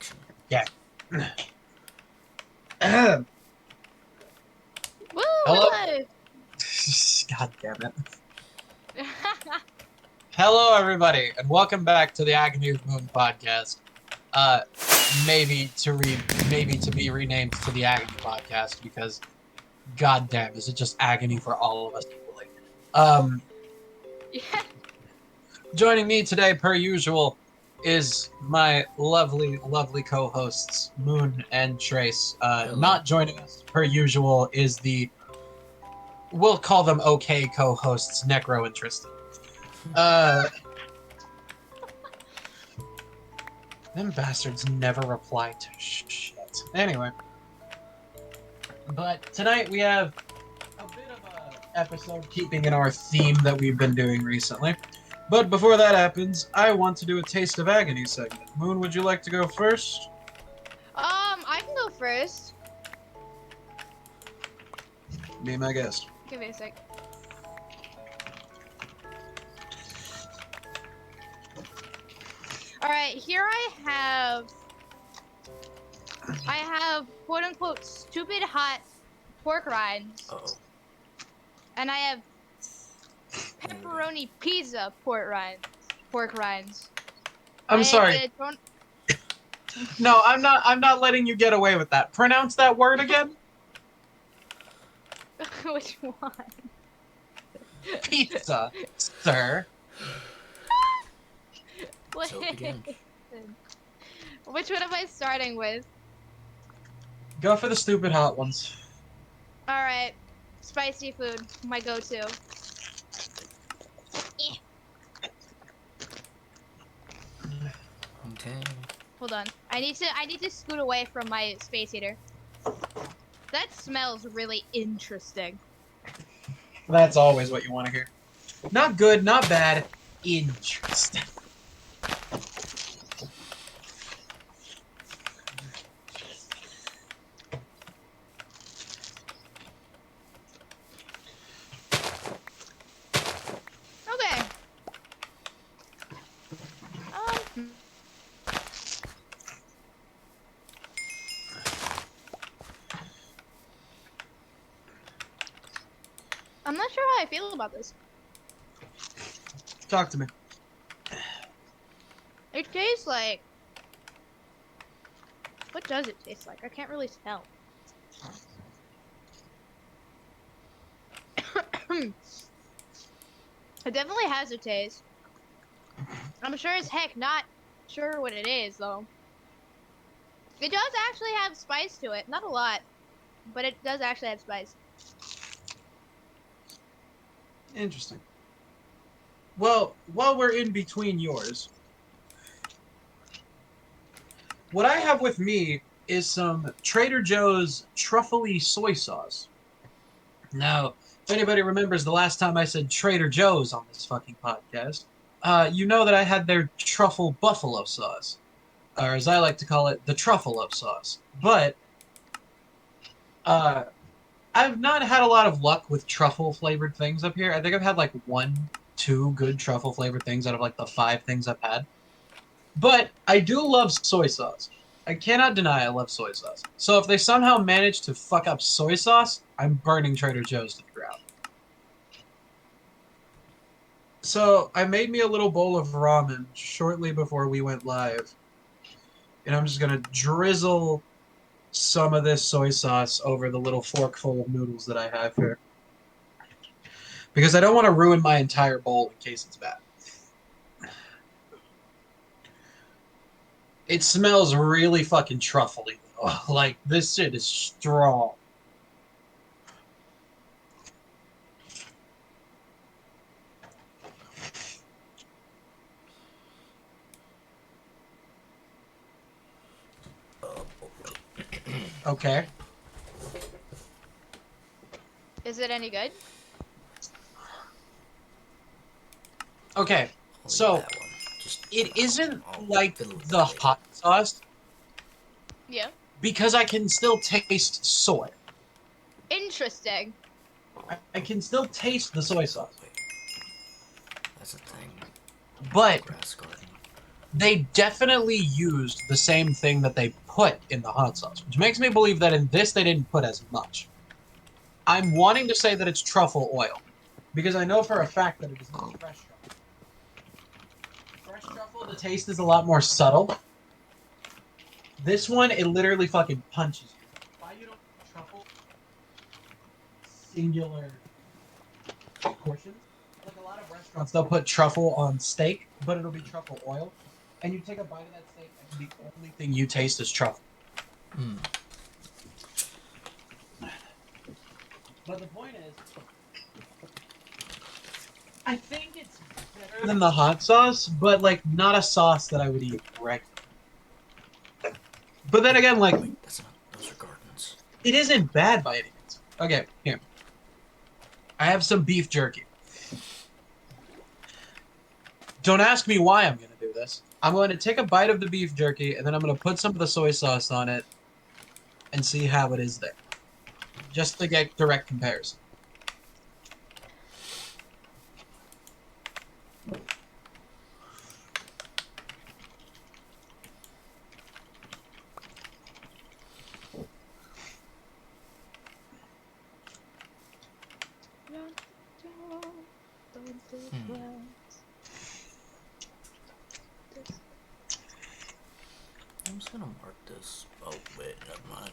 Action. Yeah. Woo! Hello. We're live. God damn it. Hello, everybody, and welcome back to the Agony Moon podcast. Maybe to be renamed to the Agony podcast because, god damn, is it just agony for all of us equally? Yeah. Joining me today, per usual, is my lovely, lovely co-hosts Moon and Trace. Hello. Not joining us, per usual, is we'll call them okay co-hosts, Necro and Tristan. Them bastards never reply to shit. Anyway. But tonight we have a bit of a episode keeping in our theme that we've been doing recently. But before that happens, I want to do a Taste of Agony segment. Moon, would you like to go first? I can go first. Be my guest. Give me a sec. Alright, here I have quote unquote stupid hot pork rinds. Uh-oh. And I have pepperoni pizza pork rinds. I'm sorry. No, I'm not letting you get away with that. Pronounce that word again. Which one? Pizza, sir. So begin. Which one am I starting with? Go for the stupid hot ones. Alright. Spicy food, my go-to. Okay. Hold on. I need to scoot away from my space heater. That smells really interesting. That's always what you want to hear. Not good, not bad. Interesting. Okay. I'm not sure how I feel about this. Talk to me. It tastes like... What does it taste like? I can't really tell. It definitely has a taste. I'm sure as heck not sure what it is, though. It does actually have spice to it. Not a lot, but it does actually have spice. Interesting. Well, while we're in between yours, what I have with me is some Trader Joe's truffly soy sauce. Now, if anybody remembers the last time I said Trader Joe's on this fucking podcast, you know that I had their truffle buffalo sauce, or as I like to call it, the truffalo sauce. But I've not had a lot of luck with truffle flavored things up here. I think I've had like 1-2 good truffle flavored things out of like the 5 things I've had. But I do love soy sauce. I cannot deny I love soy sauce. So if they somehow manage to fuck up soy sauce, I'm burning Trader Joe's to the ground. So I made me a little bowl of ramen shortly before we went live. And I'm just going to drizzle some of this soy sauce over the little forkful of noodles that I have here. Because I don't want to ruin my entire bowl in case it's bad. It smells really fucking truffly, though. Like, this shit is strong. Okay. Is it any good? Okay. I'll So, eat that one. Just it isn't I'll like fiddle with the it later. hot sauce Yeah. because I can still taste soy. Interesting. I can still taste the soy sauce. Wait. That's a thing. But Grass garden. they definitely used the same thing that they put in the hot sauce, which makes me believe that in this they didn't put as much. I'm wanting to say that it's truffle oil, because I know for a fact that it is not fresh truffle. Fresh truffle, the taste is a lot more subtle. This one, it literally fucking punches you. Why you don't put truffle singular portions? Like a lot of restaurants, they'll put truffle on steak, but it'll be truffle oil. And you take a bite of that steak, and the only thing you taste is truffle. Mm. But the point is, I think it's better than the hot sauce, but like not a sauce that I would eat regularly. But then again, like Wait, that's not. Those are gardens. it isn't bad by any means. Okay, here. I have some beef jerky. Don't ask me why I'm going to do this. I'm going to take a bite of the beef jerky, and then I'm going to put some of the soy sauce on it and see how it is there. Just to get direct comparison. I'm just gonna mark this. Oh wait, never mind.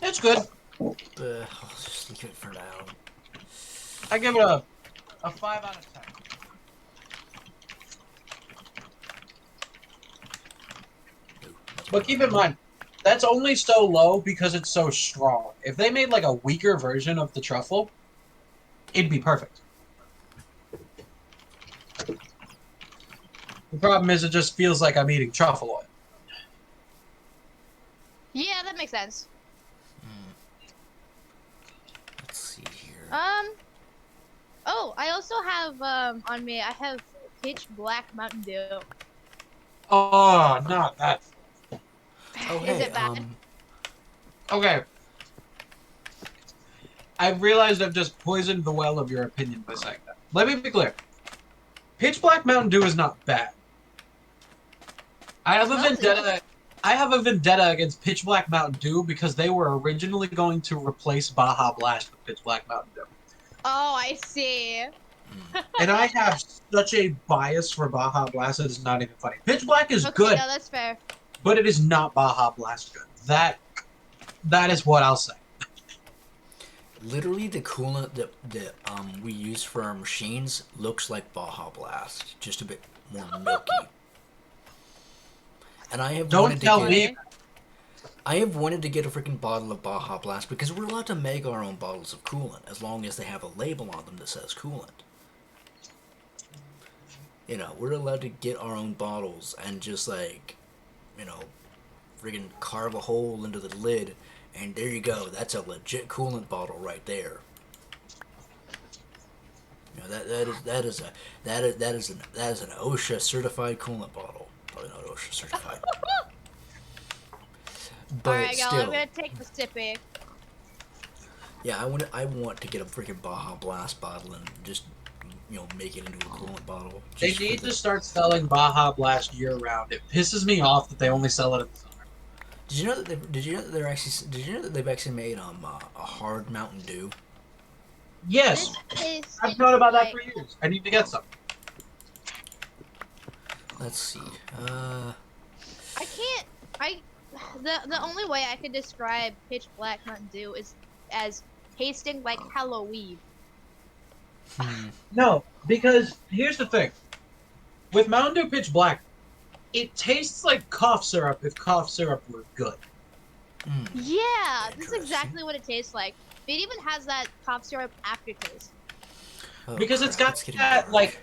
It's good. I'll just leave it for now. I give it a 5 out of 10. But keep in mind, that's only so low because it's so strong. If they made like a weaker version of the truffle, it'd be perfect. The problem is it just feels like I'm eating truffle oil. Yeah, that makes sense. Let's see here. Oh, I also have on me. I have pitch black Mountain Dew. Oh, not that. Oh Is hey, it bad? Okay. I realized I've just poisoned the well of your opinion by saying that. Let me be clear. Pitch Black Mountain Dew is not bad. I have a vendetta. I have a vendetta against Pitch Black Mountain Dew because they were originally going to replace Baja Blast with Pitch Black Mountain Dew. Oh, I see. And I have such a bias for Baja Blast that it's not even funny. Pitch Black is Okay, good, no, that's fair. but it is not Baja Blast good. That is what I'll say. Literally, the coolant that we use for our machines looks like Baja Blast, just a bit more milky. And I have Don't tell me. I have wanted to get a freaking bottle of Baja Blast because we're allowed to make our own bottles of coolant as long as they have a label on them that says coolant. You know, we're allowed to get our own bottles and just like, you know, friggin' carve a hole into the lid, and there you go. That's a legit coolant bottle right there. You know, that is an OSHA certified coolant bottle. Probably not OSHA certified. But Alright, y'all, still, I'm gonna take the sippy. yeah, I want to get a freaking Baja Blast bottle and just, you know, make it into a coolant bottle. They just need for to start selling Baja Blast year round. It pisses me off that they only sell it in the summer. Did you know that they've actually made a hard Mountain Dew? Yes, This I've is known about that like- for years. I need to get some. Let's see. I can't. The only way I could describe pitch black Mountain Dew is as tasting like Halloween. No, because here's the thing. With Mountain Dew Pitch Black, it tastes like cough syrup if cough syrup were good. Yeah, this is Interesting. exactly what it tastes like. It even has that cough syrup aftertaste. Oh, Because it's crap, got getting that, dark. like,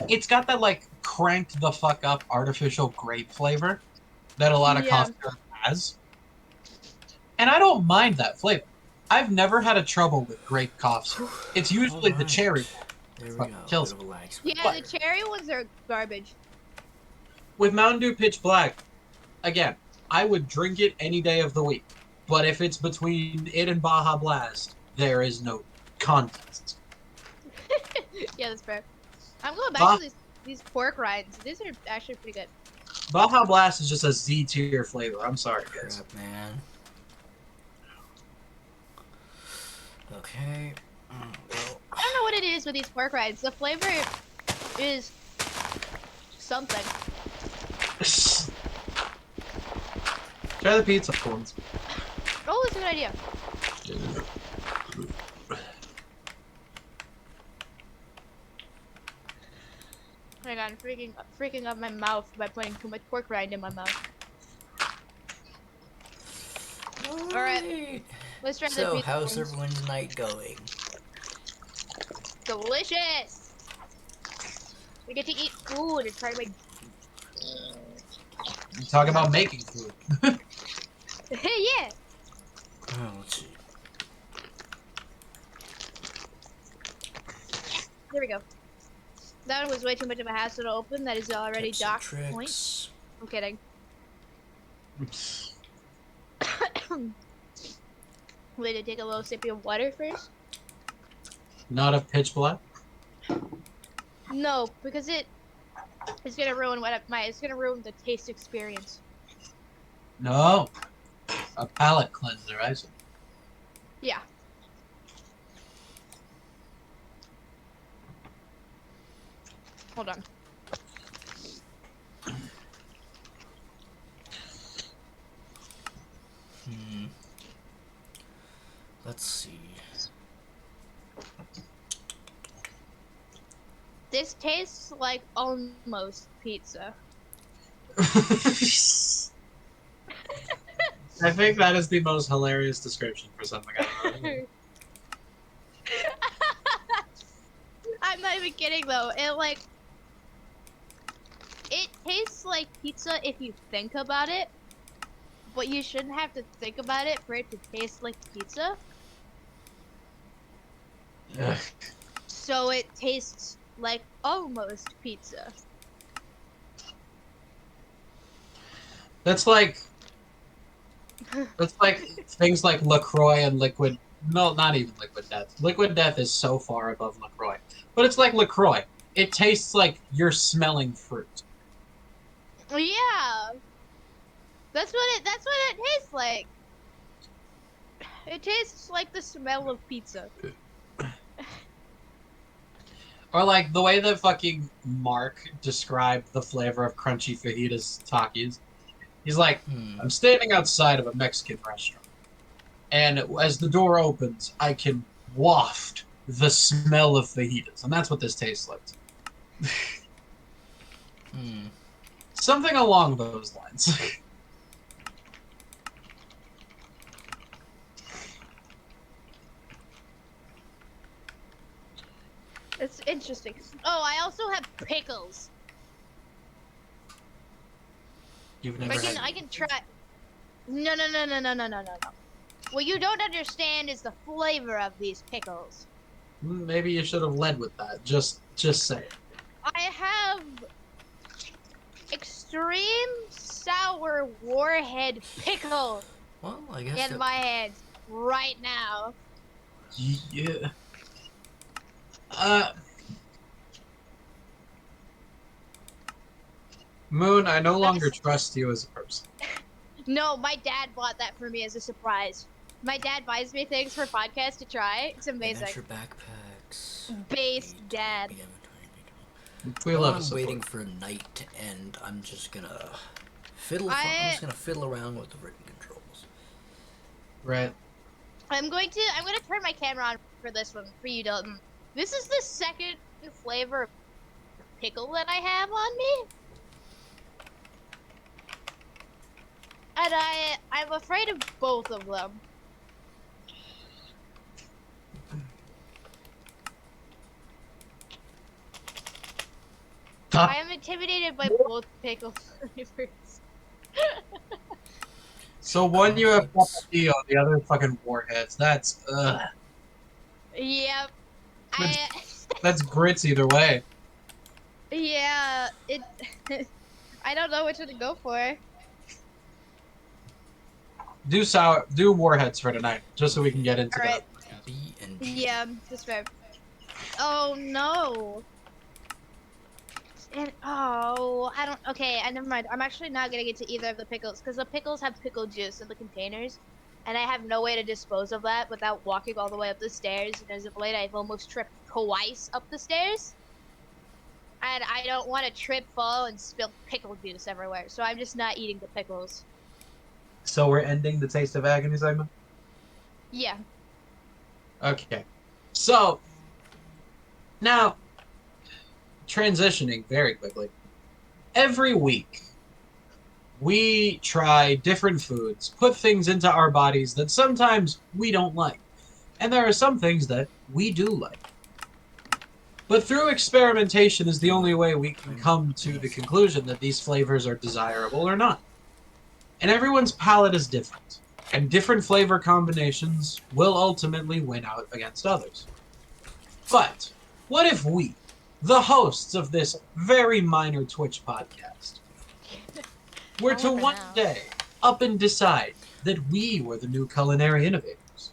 it's got that, like, cranked the fuck up artificial grape flavor that a lot of Yeah. cough syrup has. And I don't mind that flavor. I've never had a trouble with grape cough syrup. It's usually the Alright. cherry. There we fucking go. kills Bit of a lag screen. Yeah, the cherry ones are garbage. With Mountain Dew Pitch Black, again, I would drink it any day of the week. But if it's between it and Baja Blast, there is no contest. Yeah, that's fair. I'm going back Bah- to this these pork rinds. These are actually pretty good. Baja Blast is just a Z tier flavor. I'm sorry, guys. Crap, man. Okay. Well, I don't know what it is with these pork rinds. The flavor is something. Try the pizza ones. Oh, that's a good idea. Hang on, freaking up my mouth by putting too much pork rind in my mouth. Alright, let's try the so, pizza how's ones. everyone's night going? Delicious! We get to eat food and try to make... You talk about making food. Yeah! Oh, let's see. There we go. That was way too much of a hassle to open. That is already Tips and docked point. tricks. I'm kidding. Wait to take a little sip of water first? Not a pitch black. No, because it's gonna ruin it's gonna ruin the taste experience. No. A palate cleanser, I see. Yeah. Hold on. Let's see. This tastes like almost pizza. I think that is the most hilarious description for something I've ever heard. I'm not even kidding though. It tastes like pizza if you think about it, but you shouldn't have to think about it for it to taste like pizza. Ugh. So it tastes like almost pizza. That's like things like LaCroix and Liquid. No, not even Liquid Death. Liquid Death is so far above LaCroix. But it's like LaCroix. It tastes like you're smelling fruit. Yeah. That's what it tastes like. It tastes like the smell of pizza. Or like the way that fucking Mark described the flavor of crunchy fajitas Takis. He's like, I'm standing outside of a Mexican restaurant, and as the door opens, I can waft the smell of fajitas, and that's what this tastes like. Something along those lines. It's interesting. Oh, I also have pickles. You've never had. I can try. No. What you don't understand is the flavor of these pickles. Maybe you should have led with that. Just say it. I have extreme sour warhead pickle Well, I guess in my hands right now. Yeah. Moon, I no longer trust you as a person. No, my dad bought that for me as a surprise. My dad buys me things for podcasts to try. It's amazing. Adventure backpacks. Based dad. We Well, love I'm support. waiting for night to end. I'm just gonna fiddle. I'm just gonna fiddle around with the written controls. Right. I'm gonna turn my camera on for this one for you, Dalton. This is the second flavor of pickle that I have on me. And I'm afraid of both of them. I am intimidated by both pickle flavors. So one you have Papilio, the other fucking warheads. That's Yep. that's grits either way. Yeah, I don't know which one to go for. Do warheads for tonight, just so we can get into Alright. that. B and G. Yeah, that's fair. Oh no. And I don't. Okay, I never mind. I'm actually not gonna get to either of the pickles because the pickles have pickle juice in the containers, and I have no way to dispose of that without walking all the way up the stairs. And as of late, I've almost tripped twice up the stairs, and I don't want to trip, fall, and spill pickle juice everywhere. So I'm just not eating the pickles. So we're ending the Taste of Agony segment? Yeah. Okay. So, now, transitioning very quickly. Every week, we try different foods, put things into our bodies that sometimes we don't like. And there are some things that we do like. But through experimentation is the only way we can come to the conclusion that these flavors are desirable or not. And everyone's palate is different, and different flavor combinations will ultimately win out against others. But what if we, the hosts of this very minor Twitch podcast, were to Only for one now. day up and decide that we were the new culinary innovators?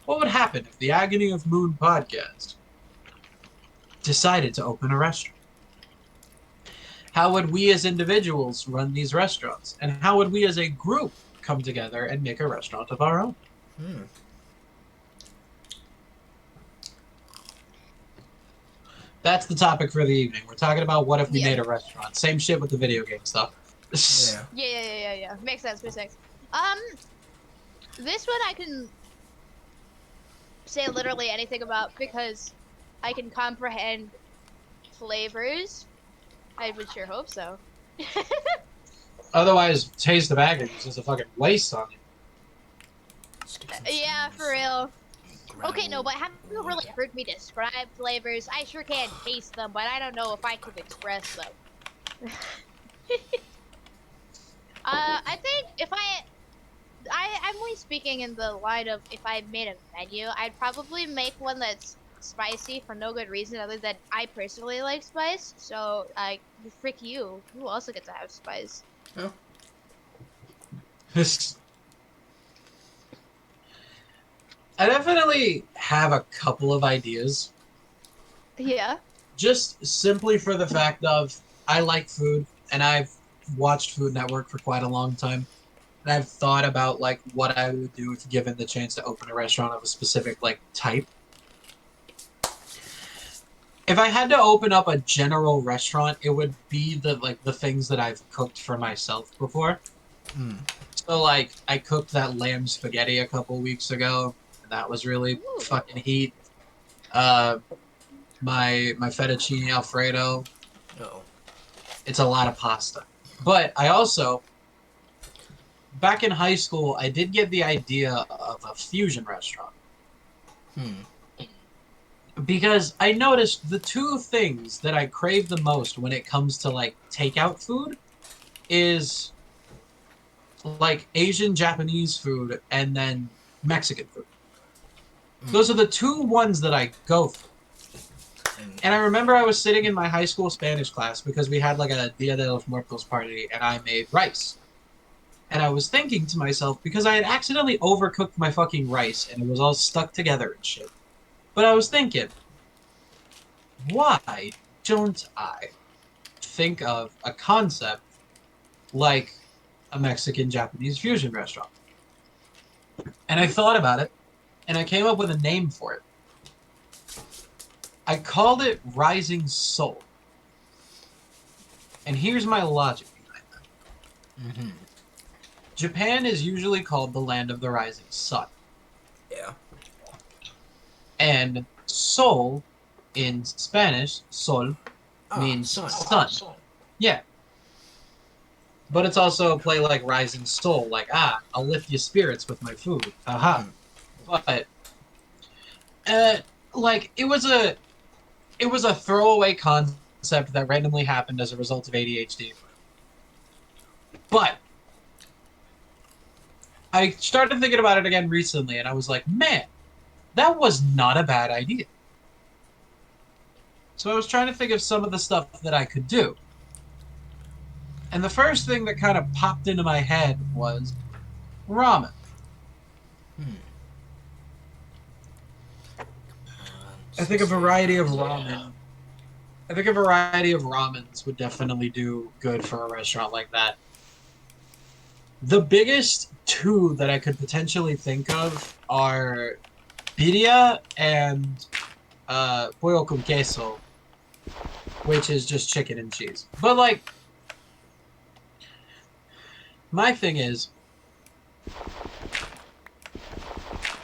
What would happen if the Agony of Moon podcast decided to open a restaurant? How would we as individuals run these restaurants? And how would we as a group come together and make a restaurant of our own? That's the topic for the evening. We're talking about what if we Yeah. made a restaurant. Same shit with the video game stuff. Yeah. Yeah. Makes sense. Makes sense. This one I can say literally anything about because I can comprehend flavors. I would sure hope so. Otherwise, Taste of Agony is just a fucking waste on it. Yeah, for real. Okay, no, but haven't you really heard me describe flavors? I sure can taste them, but I don't know if I can express them. I think if I'm only speaking in the line of if I made a menu, I'd probably make one that's spicy for no good reason other than I personally like spice. So, frick you. You also get to have spice. Oh. I definitely have a couple of ideas. Yeah. Just simply for the fact of I like food, and I've watched Food Network for quite a long time. And I've thought about like what I would do if given the chance to open a restaurant of a specific like type. If I had to open up a general restaurant, it would be the things that I've cooked for myself before. So like I cooked that lamb spaghetti a couple weeks ago, and that was really Ooh. fucking heat. My fettuccine alfredo. Oh. It's a lot of pasta. But I also, back in high school, I did get the idea of a fusion restaurant. Because I noticed the two things that I crave the most when it comes to like takeout food is like Asian Japanese food and then Mexican food. Those are the two ones that I go for. And I remember I was sitting in my high school Spanish class because we had like a Dia de los Muertos party and I made rice. And I was thinking to myself, because I had accidentally overcooked my fucking rice and it was all stuck together and shit. But I was thinking, why don't I think of a concept like a Mexican-Japanese fusion restaurant? And I thought about it, and I came up with a name for it. I called it Rising Soul. And here's my logic behind that. Japan is usually called the land of the rising sun. Yeah. And Sol, in Spanish, sol, means sun. Yeah. But it's also a play like Rising Soul, like, I'll lift your spirits with my food. Haha. But, like, it was a throwaway concept that randomly happened as a result of ADHD. But I started thinking about it again recently, and I was like, man, that was not a bad idea. So I was trying to think of some of the stuff that I could do. And the first thing that kind of popped into my head was ramen. I think a variety of ramen I think a variety of ramens would definitely do good for a restaurant like that. The biggest two that I could potentially think of are birria and pollo con queso, which is just chicken and cheese. But like, my thing is,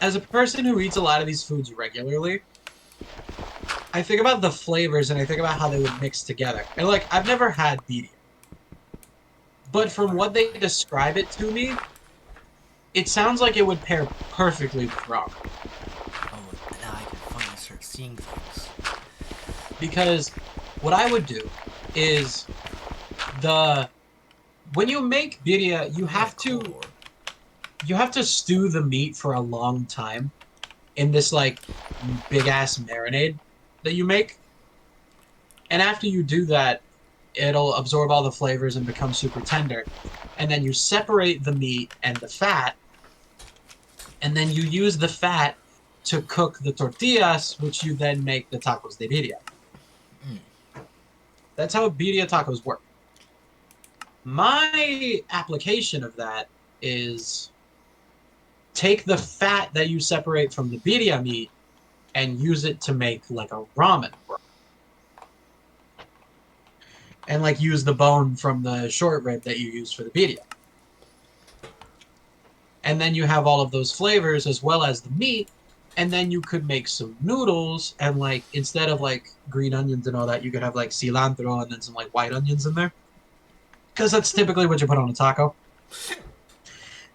as a person who eats a lot of these foods regularly, I think about the flavors and I think about how they would mix together. And like, I've never had birria, but from what they describe it to me, it sounds like it would pair perfectly with ramen. Oh, now I can finally start seeing things. Because what I would do is the when you make birria, you have to stew the meat for a long time in this like big ass marinade that you make. And after you do that, it'll absorb all the flavors and become super tender. And then you separate the meat and the fat, and then you use the fat to cook the tortillas, which you then make the tacos de birria. Mm. That's how birria tacos work. My application of that is take the fat that you separate from the birria meat and use it to make like a ramen broth. And like use the bone from the short rib that you use for the birria. And then you have all of those flavors as well as the meat. And then you could make some noodles and like instead of like green onions and all that, you could have like cilantro and then some like white onions in there. Because that's typically what you put on a taco.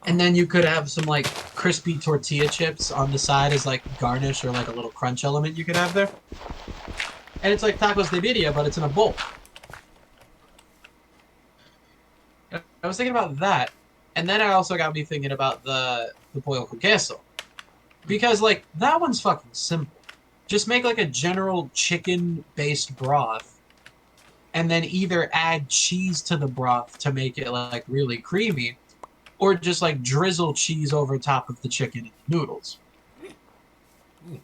And then you could have some like crispy tortilla chips on the side as like garnish or like a little crunch element you could have there. And it's like tacos de birria, but it's in a bowl. I was thinking about that. And then I also got me thinking about the pollo con queso. Because like that one's fucking simple. Just make like a general chicken-based broth and then either add cheese to the broth to make it like really creamy, or just like drizzle cheese over top of the chicken and the noodles. Ooh,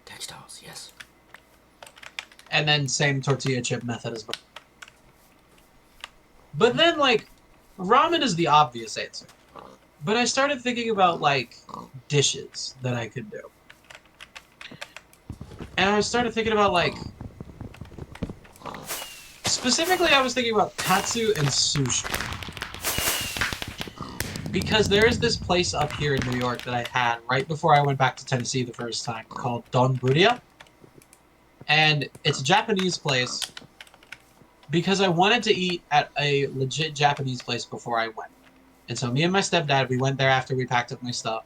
textiles, yes. And then same tortilla chip method as well. But then like ramen is the obvious answer. But I started thinking about like dishes that I could do. And I started thinking about like specifically I was thinking about katsu and sushi. Because there's this place up here in New York that I had right before I went back to Tennessee the first time called Don Buria. And it's a Japanese place because I wanted to eat at a legit Japanese place before I went. And so me and my stepdad, we went there after we packed up my stuff.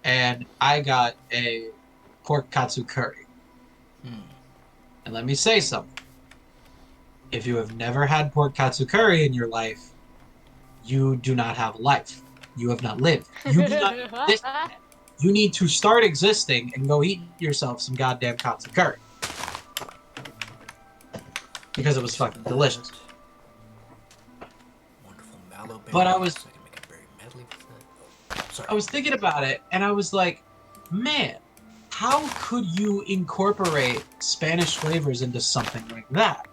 And I got a pork katsu curry. And let me say something. If you have never had pork katsu curry in your life, you do not have a life. You have not lived. You do not exist yet. You need to start existing and go eat yourself some goddamn katsu curry. Because it was fucking delicious. Wonderful mallow berries. But I was- I can make a berry medley with that. Oh, sorry. I was thinking about it, and I was like, man, how could you incorporate Spanish flavors into something like that?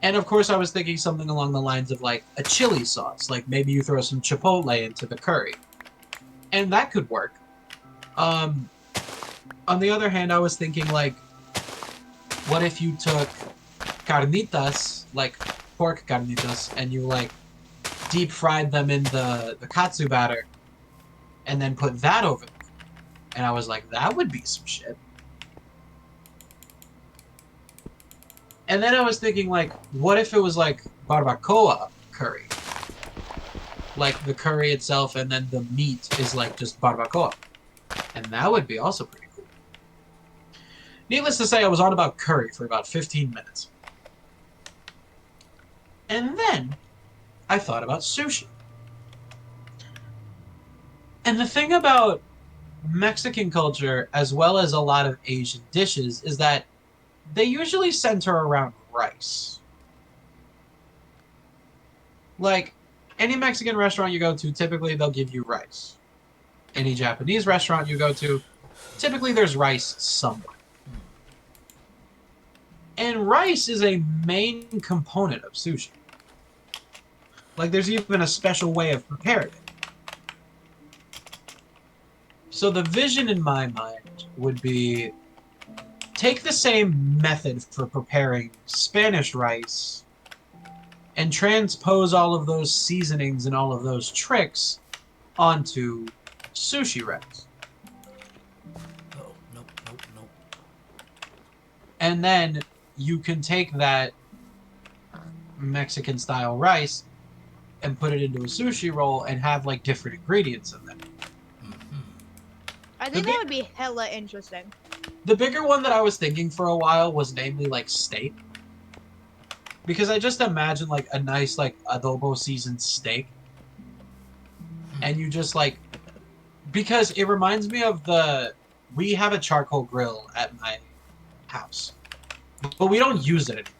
And of course, I was thinking something along the lines of like a chili sauce. Like maybe you throw some chipotle into the curry. And that could work. On the other hand, I was thinking like, what if you took carnitas, like pork carnitas, and you like deep fried them in the katsu batter and then put that over them? And I was like, that would be some shit. And then I was thinking, like, what if it was like barbacoa curry? Like the curry itself, and then the meat is like just barbacoa. And that would be also pretty cool. Needless to say, I was on about curry for about 15 minutes. And then I thought about sushi. And the thing about Mexican culture, as well as a lot of Asian dishes, is that they usually center around rice. Like, any Mexican restaurant you go to, typically they'll give you rice. Any Japanese restaurant you go to, typically there's rice somewhere. And rice is a main component of sushi. Like, there's even a special way of preparing it. So the vision in my mind would be take the same method for preparing Spanish rice and transpose all of those seasonings and all of those tricks onto sushi rice. Oh, nope, nope, nope. And then you can take that Mexican style rice and put it into a sushi roll and have like different ingredients in there. I think that would be hella interesting. The bigger one that I was thinking for a while was namely like steak. Because I just imagine like a nice like adobo seasoned steak. And you just like, because it reminds me of we have a charcoal grill at my house. But we don't use it anymore.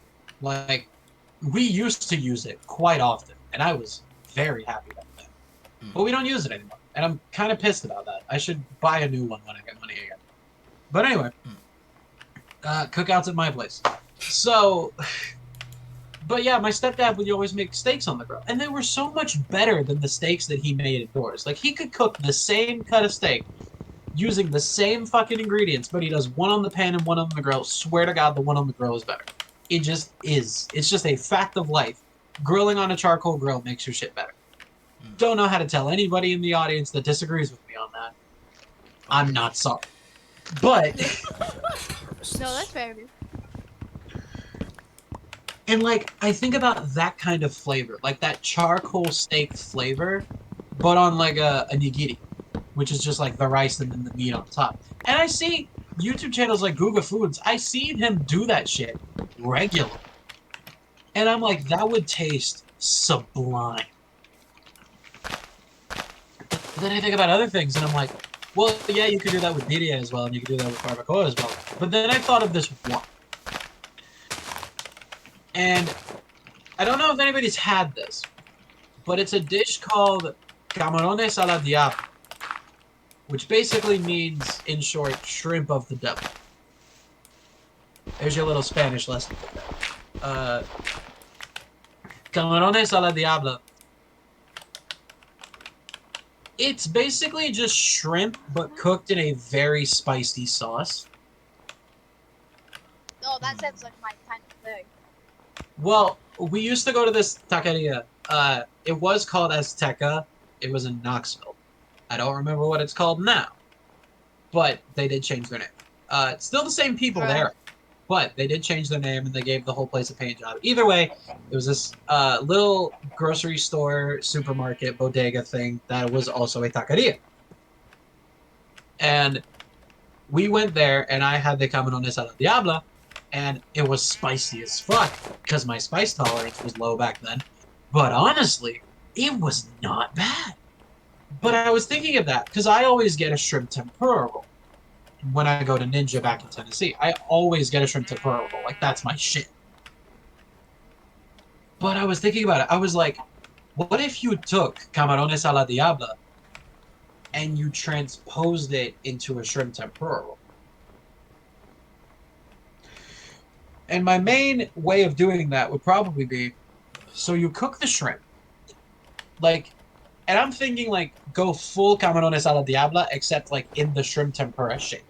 Like, we used to use it quite often. And I was very happy about that. But we don't use it anymore. And I'm kind of pissed about that. I should buy a new one when I get money again. But anyway, cookouts at my place. So, but yeah, my stepdad would always make steaks on the grill. And they were so much better than the steaks that he made indoors. Like, he could cook the same cut of steak using the same fucking ingredients, but he does one on the pan and one on the grill. Swear to God, the one on the grill is better. It just is. It's just a fact of life. Grilling on a charcoal grill makes your shit better. Don't know how to tell anybody in the audience that disagrees with me on that. I'm not sorry. But... No, that's fair. And, like, I think about that kind of flavor. Like, that charcoal steak flavor, but on, like, a nigiri. Which is just, like, the rice and then the meat on top. And I see YouTube channels like Guga Foods. I see him do that shit regularly. And I'm like, that would taste sublime. But then I think about other things, and I'm like, well, yeah, you could do that with birria as well, and you could do that with barbacoa as well. But then I thought of this one. And I don't know if anybody's had this, but it's a dish called camarones a la diablo, which basically means, in short, shrimp of the devil. There's your little Spanish lesson. Camarones a la diablo. It's basically just shrimp, but cooked in a very spicy sauce. Oh, that sounds like my kind of thing. Well, we used to go to this taqueria. It was called Azteca. It was in Knoxville. I don't remember what it's called now. But they did change their name. It's still the same people there. But they did change their name, and they gave the whole place a paint job. Either way, it was this little grocery store, supermarket, bodega thing that was also a taqueria. And we went there, and I had the camarones a la diabla, and it was spicy as fuck, because my spice tolerance was low back then. But honestly, it was not bad. But I was thinking of that, because I always get a shrimp tempura roll. When I go to Ninja back in Tennessee, I always get a shrimp tempura roll. Like, that's my shit. But I was thinking about it. I was like, what if you took camarones a la diabla and you transposed it into a shrimp tempura roll? And my main way of doing that would probably be, so you cook the shrimp. Like, and I'm thinking, like, go full camarones a la diabla, except, like, in the shrimp tempura shape.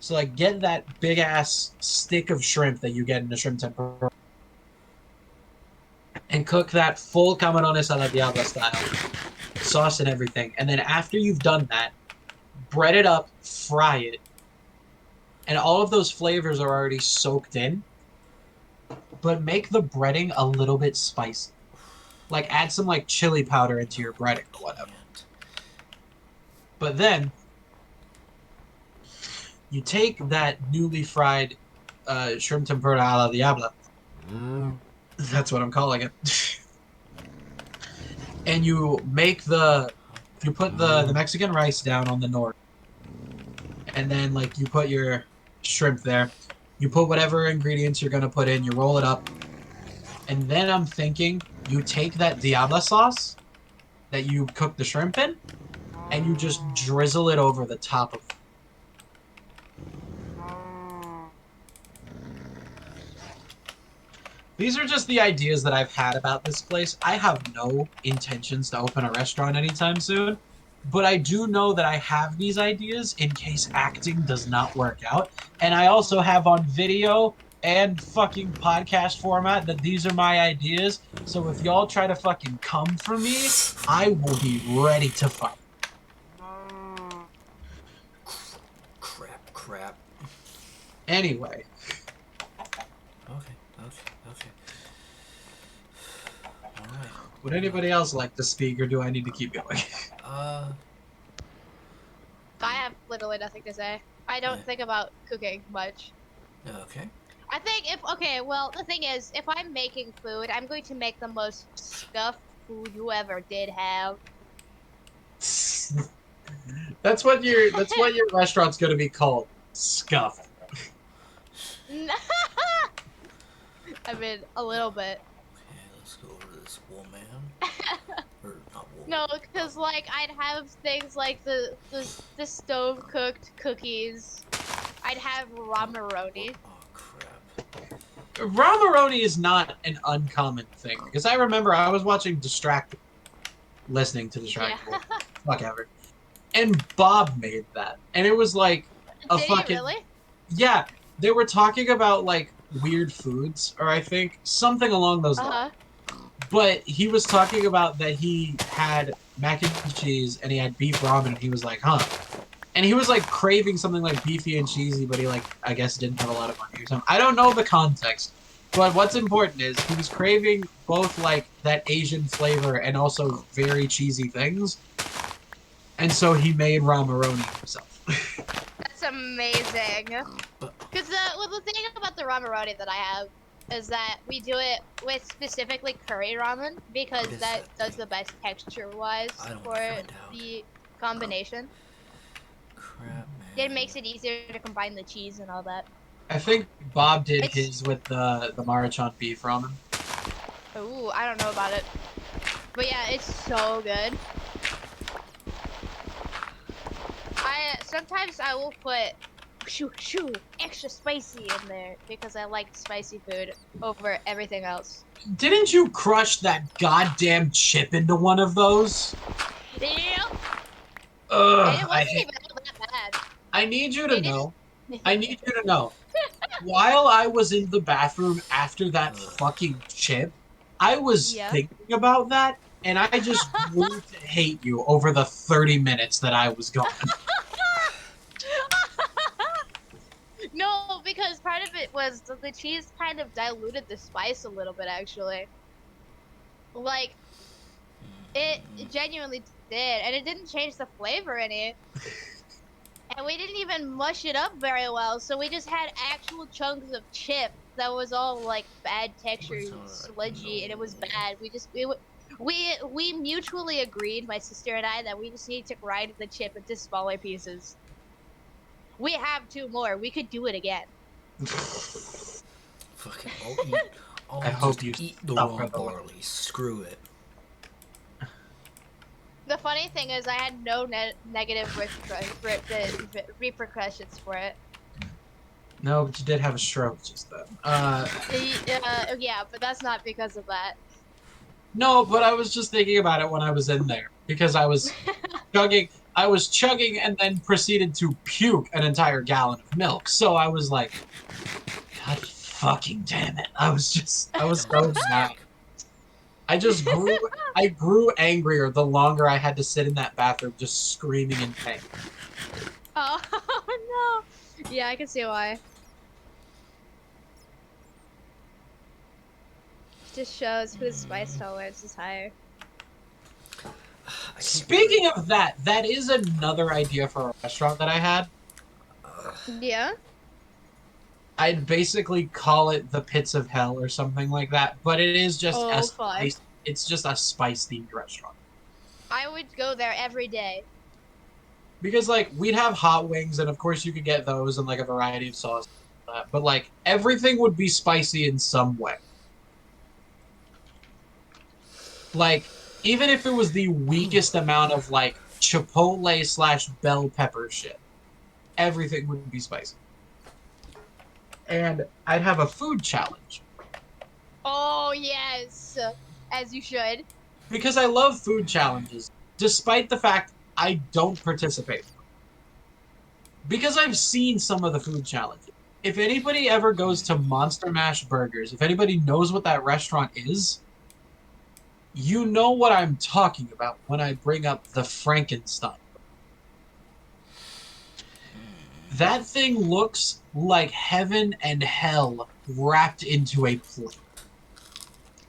So, like, get that big-ass stick of shrimp that you get in the shrimp tempura. And cook that full camarones a la diabla style. Sauce and everything. And then after you've done that, bread it up, fry it. And all of those flavors are already soaked in. But make the breading a little bit spicy. Like, add some, like, chili powder into your breading or whatever. But then, you take that newly fried shrimp tempura a la diabla. That's what I'm calling it. And you make you put the Mexican rice down on the nori. And then, like, you put your shrimp there. You put whatever ingredients you're going to put in. You roll it up. And then I'm thinking, you take that diabla sauce that you cook the shrimp in, and you just drizzle it over the top of it. These are just the ideas that I've had about this place. I have no intentions to open a restaurant anytime soon, but I do know that I have these ideas in case acting does not work out. And I also have on video and fucking podcast format that these are my ideas. So if y'all try to fucking come for me, I will be ready to fight. Crap. Anyway, Okay. Alright. would anybody else like to speak, or do I need to keep going? Uh, I have literally nothing to say. I don't Yeah. think about cooking much. okay. I think the thing is, if I'm making food, I'm going to make the most scuffed food you ever did have. That's what your restaurant's gonna be called. Scuff. I mean, a little bit. Okay, let's go over to this woman. Or not woman. No, because like I'd have things like the stove cooked cookies. I'd have ramaroni. Oh, crap. Ramaroni is not an uncommon thing because I remember I was watching listening to Distractable, fuck ever, and Bob made that, and it was like a Did fucking you really? yeah. They were talking about like weird foods, or I think something along those lines. But he was talking about that he had mac and cheese and he had beef ramen, and he was like, huh. And he was like craving something like beefy and cheesy, but he like I guess didn't have a lot of money or something. I don't know the context, but what's important is he was craving both like that Asian flavor and also very cheesy things, and so he made ramaroni himself. That's amazing. Because the thing about the ramaroni that I have is that we do it with specifically curry ramen because What is that that does the best texture-wise I don't for wanna find out. the combination. Crap, man. It makes it easier to combine the cheese and all that. I think Bob did It's- his with the Maruchan beef ramen. Ooh, I don't know about it. But yeah, it's so good. Sometimes I will put extra spicy in there because I like spicy food over everything else. Didn't you crush that goddamn chip into one of those? Yeah. Ugh, And it I wasn't hate. even all that bad. I need you to It is- know. I need you to know. While I was in the bathroom after that Ugh. fucking chip, I was Yeah. thinking about that, and I just grew to hate you over the 30 minutes that I was gone. No, because part of it was the cheese kind of diluted the spice a little bit, actually. Like, it genuinely did, and it didn't change the flavor any. And we didn't even mush it up very well, so we just had actual chunks of chip that was all like bad texture, sludgy, and it was bad. We mutually agreed, my sister and I, that we just need to grind the chip into smaller pieces. We have 2 more. We could do it again. Fucking, I'll I hope just you eat the suffer raw the- barley. Screw it. The funny thing is, I had no negative repercussions for it. No, but you did have a stroke just then. Yeah, but that's not because of that. No, but I was just thinking about it when I was in there because I was chugging and then proceeded to puke an entire gallon of milk. So I was like, God fucking damn it. I was so mad. I grew angrier the longer I had to sit in that bathroom just screaming in pain. Oh no! Yeah, I can see why. Just shows whose spice tolerance is higher. Speaking of that, that is another idea for a restaurant that I had. Yeah. I'd basically call it the Pits of Hell or something like that, but it is just Fun. it's just a spice themed restaurant. I would go there every day. Because like we'd have hot wings, and of course you could get those and like a variety of sauces, but like everything would be spicy in some way. Like even if it was the weakest amount of like chipotle / bell pepper shit, everything would be spicy. And I'd have a food challenge. Oh yes, as you should. Because I love food challenges, despite the fact I don't participate. Because I've seen some of the food challenges. If anybody ever goes to Monster Mash Burgers, if anybody knows what that restaurant is, you know what I'm talking about when I bring up the Frankenstein. That thing looks like heaven and hell wrapped into a plate.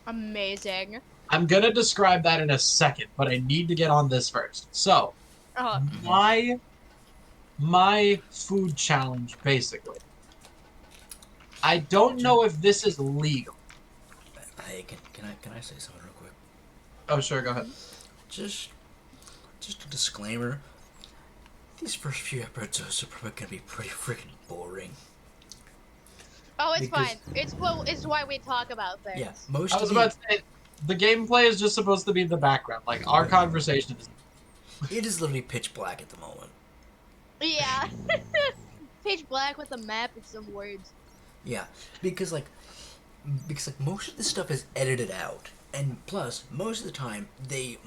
Amazing. I'm gonna describe that in a second, but I need to get on this first. So, Oh, my food challenge, basically. I don't know if this is legal. Hey, can I say something real quick? Oh, sure, go ahead. Just just a disclaimer. These first few episodes are probably gonna be pretty freaking boring. oh, it's Because- fine. It's why we talk about things. Yeah, most I of was the about to say, the gameplay is just supposed to be the background. Like, our conversation is. it is literally pitch black at the moment. Yeah. Pitch black with a map and some words. Yeah, because like most of this stuff is edited out, and plus most of the time the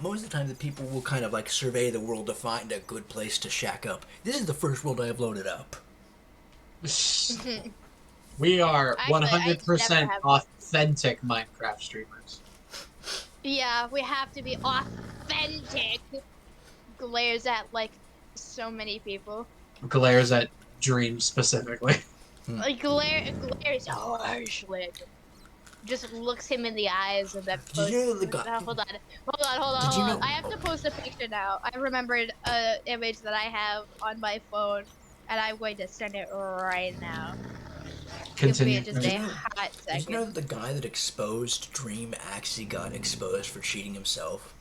people will kind of like survey the world to find a good place to shack up. This is the first world I have loaded up. We are Actually, I 100% never have- authentic Minecraft streamers. Yeah, we have to be authentic. Glares at like so many people. Glares at Dream specifically. Like glares harshly. Just looks him in the eyes and then Did posts. you know the guy- Hold on. Did you know- I have to post a picture now. I remembered a image that I have on my phone, and I'm going to send it right now. Continue. Give me just a hot Did you know second. that the guy that exposed Dream actually got exposed for cheating himself?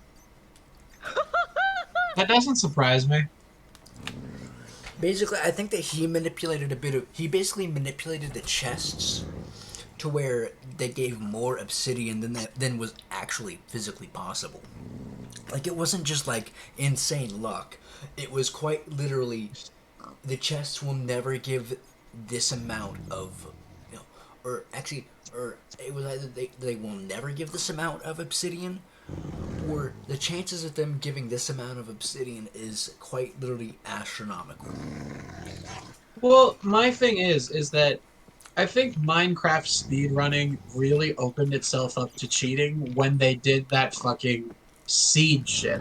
That doesn't surprise me. Basically, I think that he basically manipulated the chests to where they gave more obsidian than was actually physically possible. Like, it wasn't just like insane luck. It was quite literally, the chests will never give this amount of, or it was either they will never give this amount of obsidian, or the chances of them giving this amount of obsidian is quite literally astronomical. Well, my thing is that I think Minecraft speedrunning really opened itself up to cheating when they did that fucking seed shit.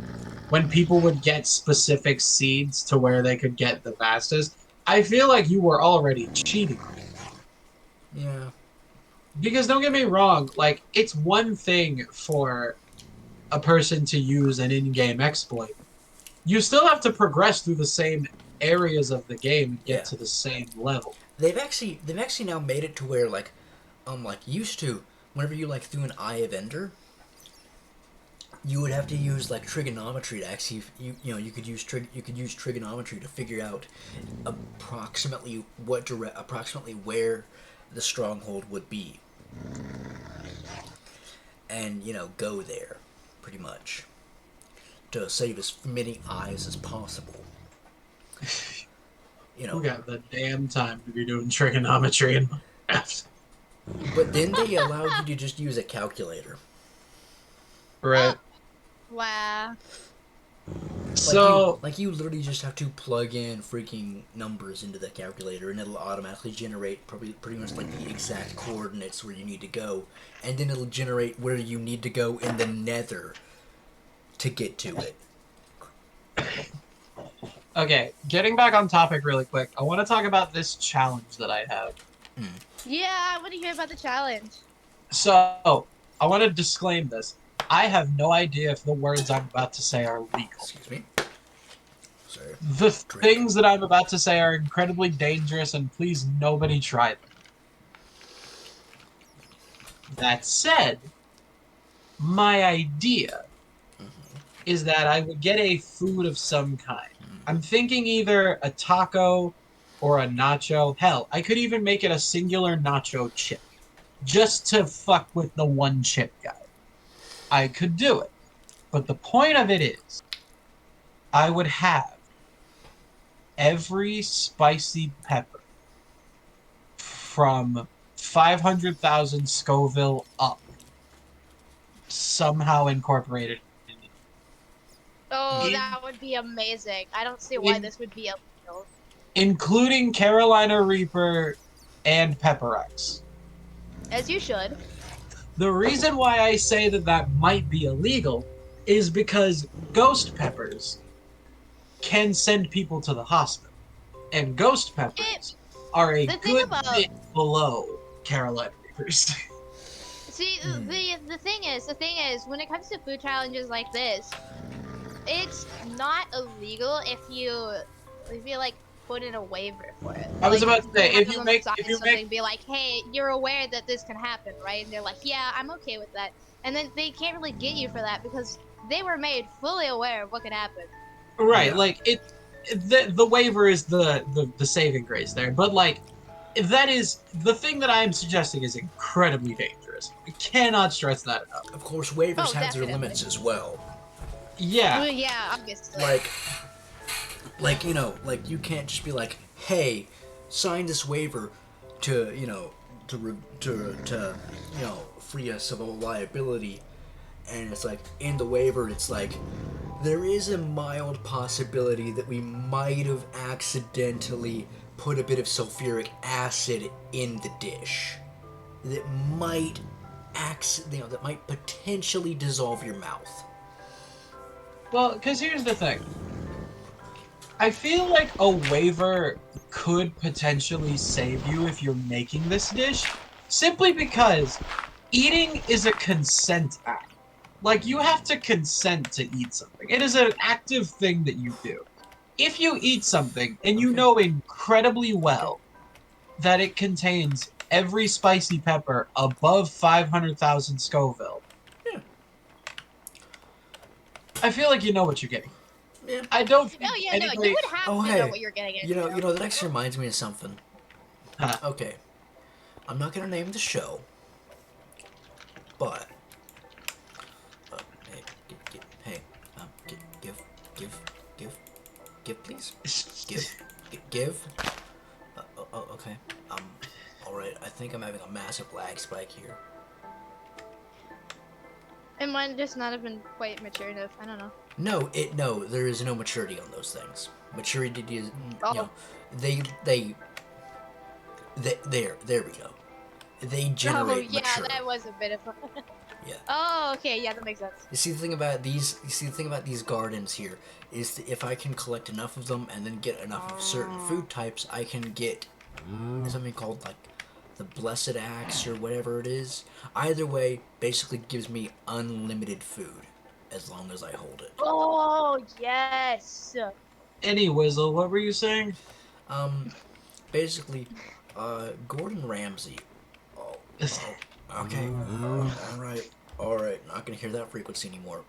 When people would get specific seeds to where they could get the fastest, I feel like you were already cheating. Yeah. Because don't get me wrong, like, it's one thing for a person to use an in-game exploit. You still have to progress through the same areas of the game and get to the same level. They've actually now made it to where like used to, whenever you like threw an Eye of Ender, you would have to use like trigonometry to actually you could use trigonometry to figure out approximately where the stronghold would be, and go there pretty much to save as many eyes as possible. Who got the damn time to be doing trigonometry in Minecraft? But then they allowed you to just use a calculator. Right. Wow. So, you literally just have to plug in freaking numbers into the calculator, and it'll automatically generate pretty much like the exact coordinates where you need to go, and then it'll generate where you need to go in the Nether to get to it. okay, getting back on topic really quick, I want to talk about this challenge that I have. Yeah, I want to hear about the challenge. So, I want to disclaim this. I have no idea if the words I'm about to say are legal. Excuse me. Sorry. The things that I'm about to say are incredibly dangerous, and please nobody try them. That said, my idea is that I would get a food of some kind. I'm thinking either a taco or a nacho. Hell, I could even make it a singular nacho chip. Just to fuck with the one chip guy. I could do it. But the point of it is, I would have every spicy pepper from 500,000 Scoville up somehow incorporated Oh, in, that would be amazing. I don't see why in this would be illegal. including Carolina Reaper and Pepper X. As you should. The reason why I say that that might be illegal is because ghost peppers can send people to the hospital, and ghost It, peppers are a the thing good about bit below Carolina Reapers. see the thing is when it comes to food challenges like this, it's not illegal if you like put in a waiver for it. I was Like about to you say, have if them you on the make, side if or you make, something, be like, hey, you're aware that this can happen, right? And they're like, yeah, I'm okay with that. And then they can't really get you for that because they were made fully aware of what could happen. right, Yeah. like the waiver is the saving grace there, but like that is the thing that I am suggesting is incredibly dangerous. I cannot stress that enough. Of course, waivers Oh, have their definitely. limits as well. Yeah, Well, yeah, obviously. Like like you can't just be like, hey, sign this waiver to to free us of all liability, and it's like in the waiver it's like there is a mild possibility that we might have accidentally put a bit of sulfuric acid in the dish that might that might potentially dissolve your mouth. well, because here's the thing. I feel like a waiver could potentially save you if you're making this dish, simply because eating is a consent act. Like, you have to consent to eat something. It is an active thing that you do. If you eat something and you Okay. know incredibly Okay. well that it contains every spicy pepper above 500,000 Scoville, Yeah. I feel like you know what you're getting. Yeah. I don't Oh think yeah, no, you anybody. would have Oh to know hey, what you're getting into. that actually reminds me of something. Huh. Okay, I'm not gonna name the show, but hey, hey, give, give, give, please, give. Okay. Um, all right. I think I'm having a massive lag spike here. It might just not have been quite mature enough. I don't know. No, there is no maturity on those things. Maturity is, Oh, they, they, there we go. They oh generate yeah, mature. that was a bit of. Yeah. Oh, okay, yeah, that makes sense. You see the thing about these gardens here is that if I can collect enough of them and then get enough of certain food types, I can get something called like the Blessed Axe or whatever it is. Either way, basically gives me unlimited food as long as I hold it. Oh yes. Any Whizzle, what were you saying? Um, basically, Gordon Ramsay. Oh, oh, okay. All right. Not gonna hear that frequency anymore.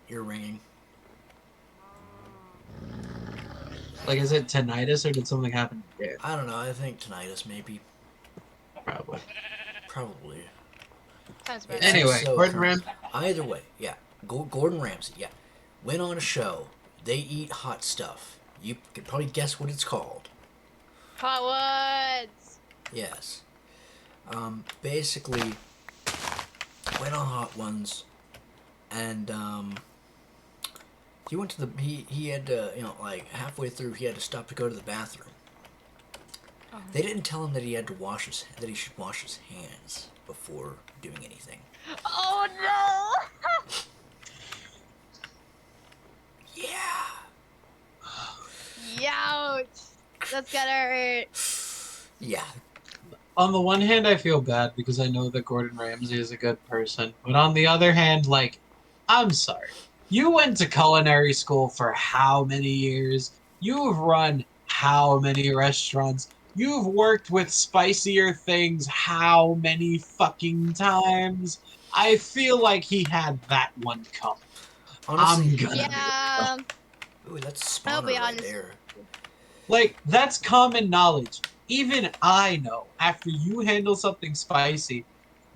Ear ringing. Like, is it tinnitus or did something happen again? I don't know. I think tinnitus maybe. Probably. Probably. Sounds It about right. says Anyway, so Gordon currently. Ramsay. Either way, yeah. Gordon Ramsay, yeah. Went on a show. They eat hot stuff. You could probably guess what it's called. Hot Woods. Yes. Basically, went on Hot Ones, and he went to the he had to like halfway through he had to stop to go to the bathroom. They didn't tell him that he had to that he should wash his hands before doing anything. Oh no. Yeah. Ouch. That's gotta hurt. Yeah. On the one hand, I feel bad because I know that Gordon Ramsay is a good person. But on the other hand, like, I'm sorry. You went to culinary school for how many years? You've run how many restaurants? You've worked with spicier things how many fucking times? I feel like he had that one coming. Honestly, I'm gonna be real. Yeah. ooh, that's a I'll be spawner right honest. there. Like, that's common knowledge. Even I know, after you handle something spicy,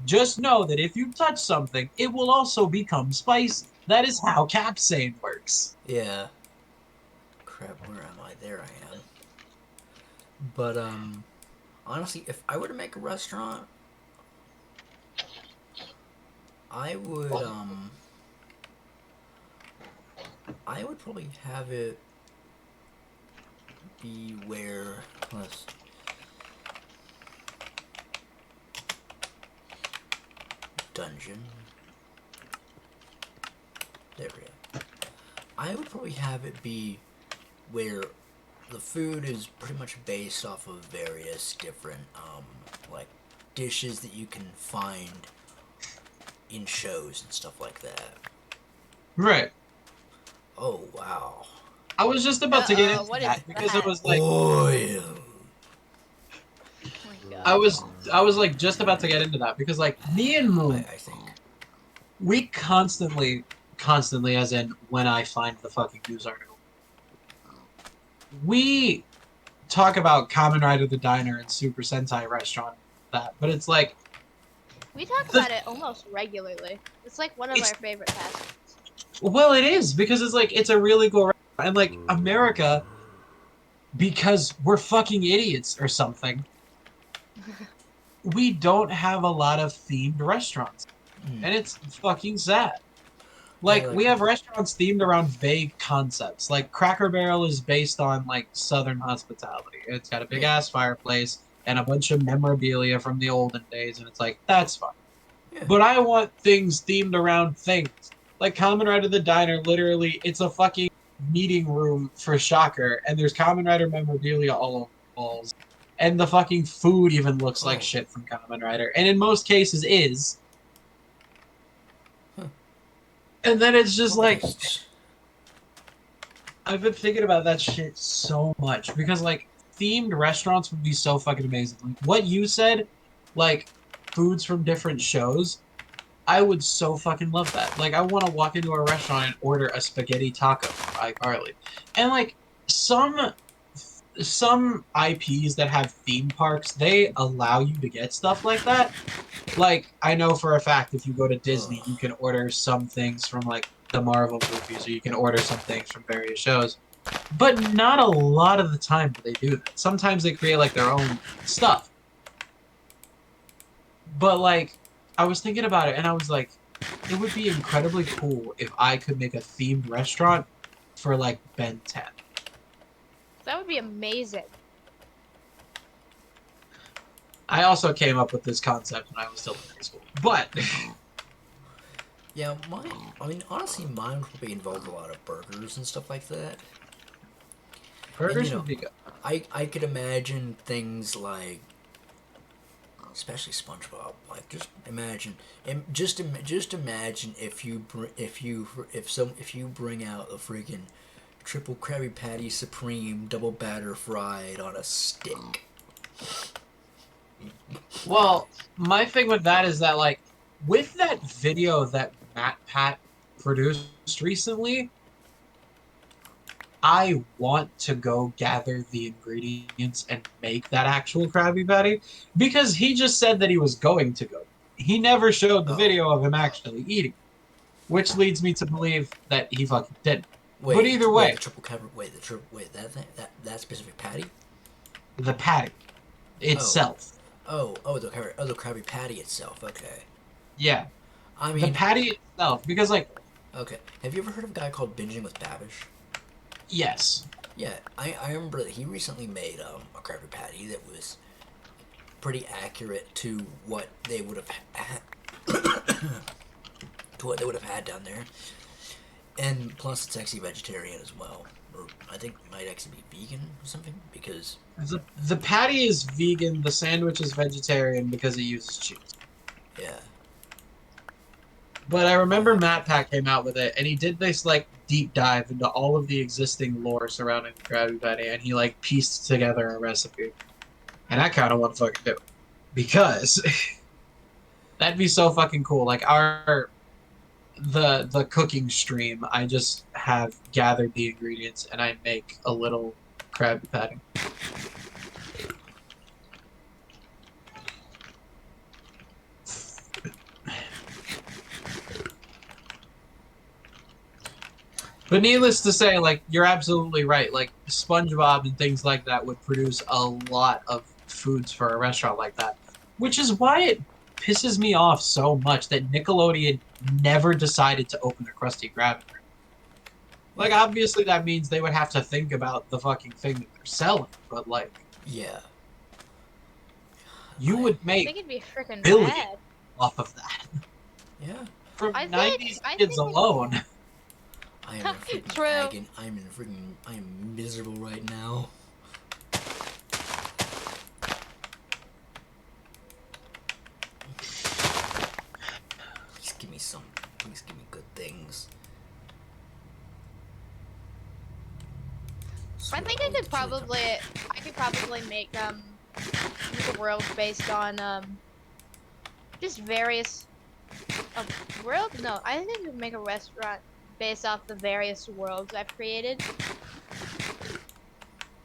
just know that if you touch something, it will also become spicy. That is how capsaicin works. Yeah. Crap, where am I? There I am. But honestly, if I were to make a restaurant, I would I would probably have it be where let's dungeon. There we go. I would probably have it be where the food is pretty much based off of various different like dishes that you can find in shows and stuff like that. Right. Oh wow. I was just about to get into what that is because that? it was like Oil. Oh my god. I was like just about to get into that because like me and Moon, I think. we constantly, as in when I find the fucking news article, we talk about Kamen Rider the Diner and Super Sentai Restaurant, that, but it's like We talk about it almost regularly. It's like one of It's- our favorite pastimes. well, it is because it's like it's a really cool restaurant. And like America, because we're fucking idiots or something, we don't have a lot of themed restaurants, and it's fucking sad. Like, we have restaurants themed around vague concepts. Like Cracker Barrel is based on like Southern hospitality. It's got a big ass fireplace and a bunch of memorabilia from the olden days, and it's like that's fine. Yeah. But I want things themed around things. Like Kamen Rider the Diner, literally, it's a fucking meeting room for Shocker, and there's Kamen Rider memorabilia all over the walls. And the fucking food even looks like shit from Kamen Rider, and in most cases is. And then it's just like, I've been thinking about that shit so much because like themed restaurants would be so fucking amazing. Like what you said, like foods from different shows, I would so fucking love that. Like I want to walk into a restaurant and order a spaghetti taco from iCarly. And like some IPs that have theme parks, they allow you to get stuff like that. Like, I know for a fact if you go to Disney, you can order some things from, like, the Marvel movies, or you can order some things from various shows. But not a lot of the time do they do that. Sometimes they create, like, their own stuff. But, like, I was thinking about it, and I was like, it would be incredibly cool if I could make a themed restaurant for, like, Ben 10. That would be amazing. I also came up with this concept when I was still in high school. But yeah, honestly, mine would probably involve a lot of burgers and stuff like that. burgers And, would be good. I could imagine things like, especially SpongeBob. Like, just imagine if you bring out a freaking triple Krabby Patty Supreme double batter fried on a stick. Well, my thing with that is that, like, with that video that Matt Pat produced recently, I want to go gather the ingredients and make that actual Krabby Patty, because he just said that he was going to go. He never showed the video of him actually eating, which leads me to believe that he fucking didn't. But either way, the triple Krabby, that specific patty. the patty itself. The Krabby Patty itself. Okay. Yeah, I mean, the patty itself, because like, okay. Have you ever heard of a guy called Binging with Babish? yes. Yeah, I remember that he recently made a Krabby Patty that was pretty accurate to what they would have had down there, and plus it's actually vegetarian as well, or I think it might actually be vegan or something because The patty is vegan, the sandwich is vegetarian because it uses cheese. yeah. But I remember Matt Pat came out with it, and he did this, like, deep dive into all of the existing lore surrounding the Krabby Patty, and he, like, pieced together a recipe. And I kind of want to fucking do it. Because that'd be so fucking cool. Like, the cooking stream, I just have gathered the ingredients, and I make a little Krabby Patty. But needless to say, like, you're absolutely right. Like, SpongeBob and things like that would produce a lot of foods for a restaurant like that. Which is why it pisses me off so much that Nickelodeon never decided to open a Krusty Krab. Like, obviously that means they would have to think about the fucking thing that they're selling, but like, Yeah. you would I make think it'd be freaking billions rad. off of that. Yeah. From I 90s think kids alone. I am in freaking True. agony. I am miserable right now. Just give me some. Please give me good things. I think I could probably make a world based on just various world. No, I think I could make a restaurant based off the various worlds I've created.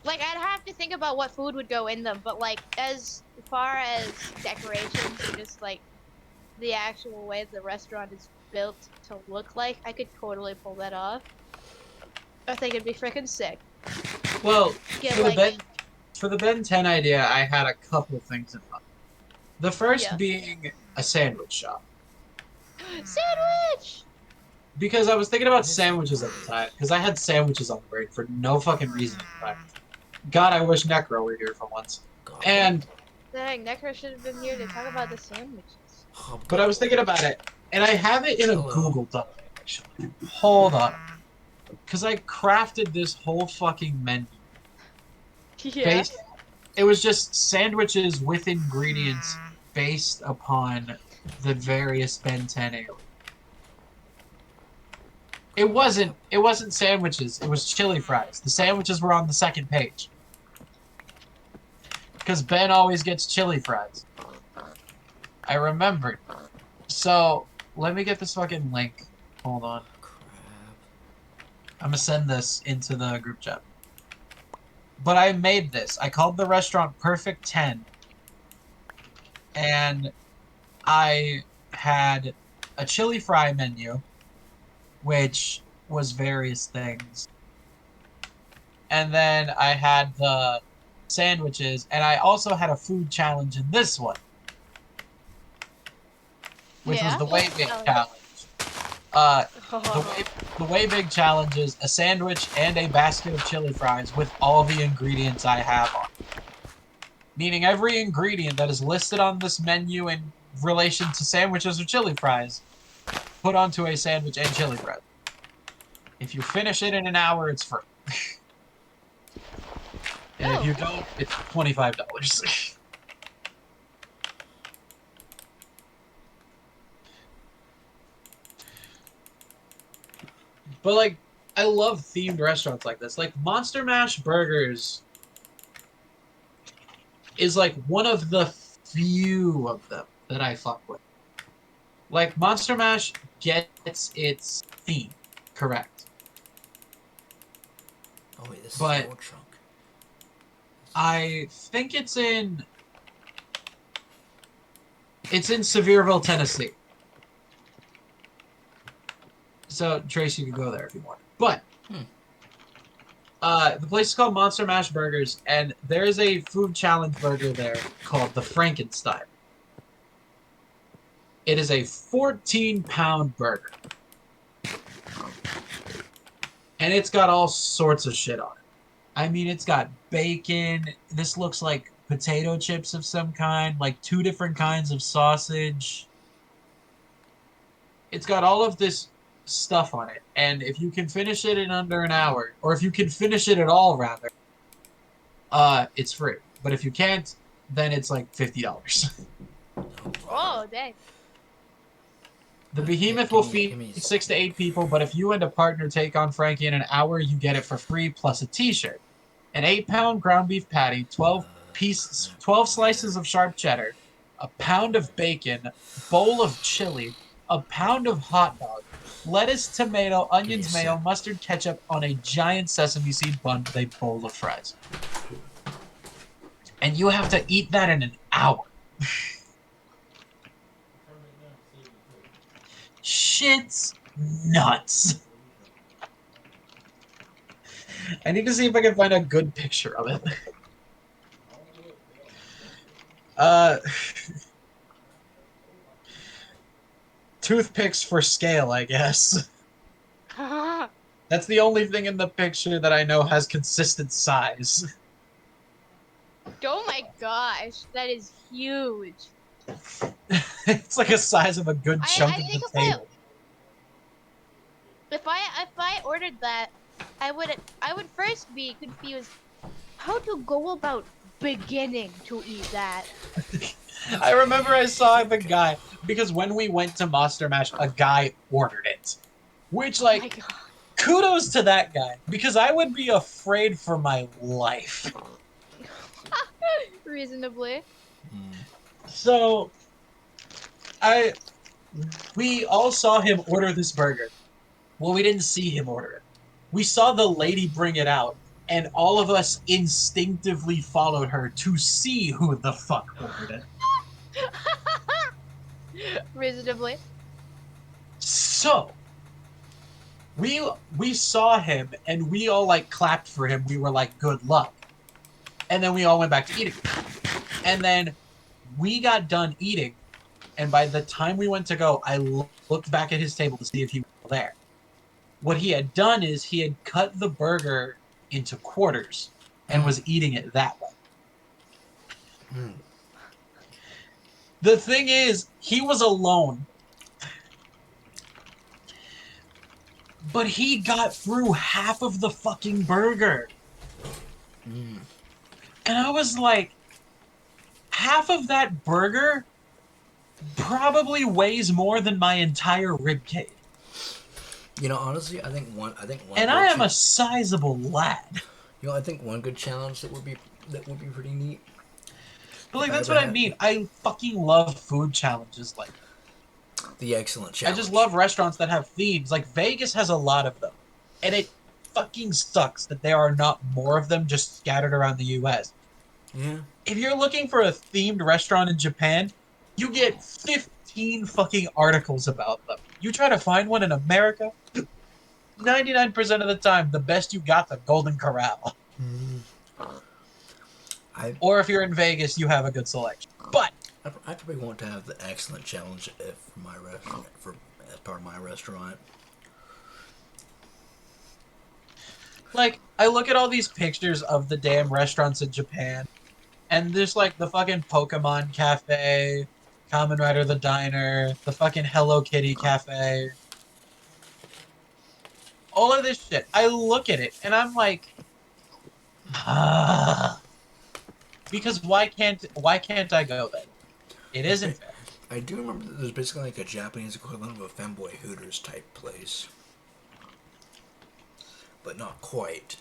Like, I'd have to think about what food would go in them, but like as far as decorations and just like the actual way the restaurant is built to look like, I could totally pull that off. I think it'd be freaking sick. Well, Get for like, the Ben 10 idea, I had a couple things in mind. The first Yeah. being a sandwich shop. sandwich! Because I was thinking about sandwiches at the time, because I had sandwiches on the brain for no fucking reason. God, I wish Necro were here for once. God. And Dang, Necro should have been here to talk about the sandwiches. Oh, but I was thinking about it, and I have it in a Hello. Google Doc, actually. Hold on. Because I crafted this whole fucking menu. Yeah. It was just sandwiches with ingredients based upon the various Ben 10 aliens. It wasn't sandwiches, it was chili fries. The sandwiches were on the second page. Because Ben always gets chili fries. I remembered. So, let me get this fucking link. Hold on. Crap. I'm gonna send this into the group chat. But I made this. I called the restaurant Perfect 10. And I had a chili fry menu, which was various things. And then I had the sandwiches, and I also had a food challenge in this one, which was the Way Big challenge. The way Big challenge is a sandwich and a basket of chili fries with all the ingredients I have on it. Meaning every ingredient that is listed on this menu in relation to sandwiches or chili fries, put onto a sandwich and chili fries. If you finish it in an hour, it's free. And if you don't, it's $25. But, like, I love themed restaurants like this. Like, Monster Mash Burgers is, like, one of the few of them that I fuck with. Like, Monster Mash gets its theme correct. Oh wait, this But is your trunk. I think it's in Sevierville, Tennessee. So, Trace, you can go there if you want. But, the place is called Monster Mash Burgers, and there is a food challenge burger there called the Frankenstein. It is a 14-pound burger. And it's got all sorts of shit on it. I mean, it's got bacon. This looks like potato chips of some kind, like 2 different kinds of sausage. It's got all of this stuff on it, and if you can finish it in under an hour, or if you can finish it at all, rather, it's free. But if you can't, then it's like $50. Oh, dang. The behemoth will feed 6 to 8 people, but if you and a partner take on Frankie in an hour, you get it for free plus a t-shirt. An 8-pound ground beef patty, 12 slices of sharp cheddar, a pound of bacon, bowl of chili, a pound of hot dog, lettuce, tomato, onions, mayo, mustard, ketchup on a giant sesame seed bun with a bowl of fries. And you have to eat that in an hour. Shit's nuts. I need to see if I can find a good picture of it. toothpicks for scale, I guess. That's the only thing in the picture that I know has consistent size. Oh my gosh, that is huge. It's like a size of a good chunk I of think the table. if I ordered that, I would first be confused how to go about beginning to eat that. I remember I saw the guy because when we went to Monster Mash, a guy ordered it. Which, Oh my like, god. kudos to that guy because I would be afraid for my life. Reasonably. So, I we all saw him order this burger. Well, we didn't see him order it. We saw the lady bring it out, and all of us instinctively followed her to see who the fuck ordered it. Reasonably. So, we saw him and we all like clapped for him. We were like, good luck. And then we all went back to eating. And then we got done eating, and by the time we went to go, I looked back at his table to see if he was still there. What he had done is he had cut the burger into quarters and was eating it that way. The thing is, he was alone. But he got through half of the fucking burger. And I was like, half of that burger probably weighs more than my entire ribcage. You know, honestly, I think one. And I am a sizable lad. You know, I think one good challenge that would be pretty neat. But like, that's what I mean. I fucking love food challenges like the excellent challenge. I just love restaurants that have themes. Like Vegas has a lot of them, and it fucking sucks that there are not more of them just scattered around the U.S. Yeah. If you're looking for a themed restaurant in Japan, you get 15 fucking articles about them. You try to find one in America, 99% of the time, the best you got's a Golden Corral. Or if you're in Vegas, you have a good selection. But I probably want to have the excellent challenge for my restaurant as part of my restaurant. Like, I look at all these pictures of the damn restaurants in Japan, and there's like the fucking Pokemon Cafe, Kamen Rider the Diner, the fucking Hello Kitty Cafe. All of this shit. I look at it and I'm like, because why can't I go there? It isn't fair. I do remember that there's basically like a Japanese equivalent of a Femboy Hooters type place, but not quite.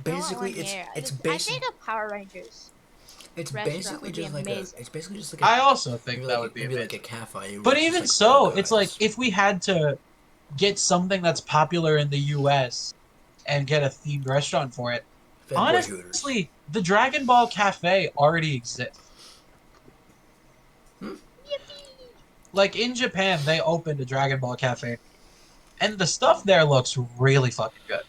Basically, it's basically. I think of Power Rangers. It's basically just like a. I also think that would be maybe like a cafe. But even so, it's like if we had to get something that's popular in the U.S. and get a themed restaurant for it. Honestly, the Dragon Ball Cafe already exists. Like in Japan, they opened a Dragon Ball Cafe, and the stuff there looks really fucking good.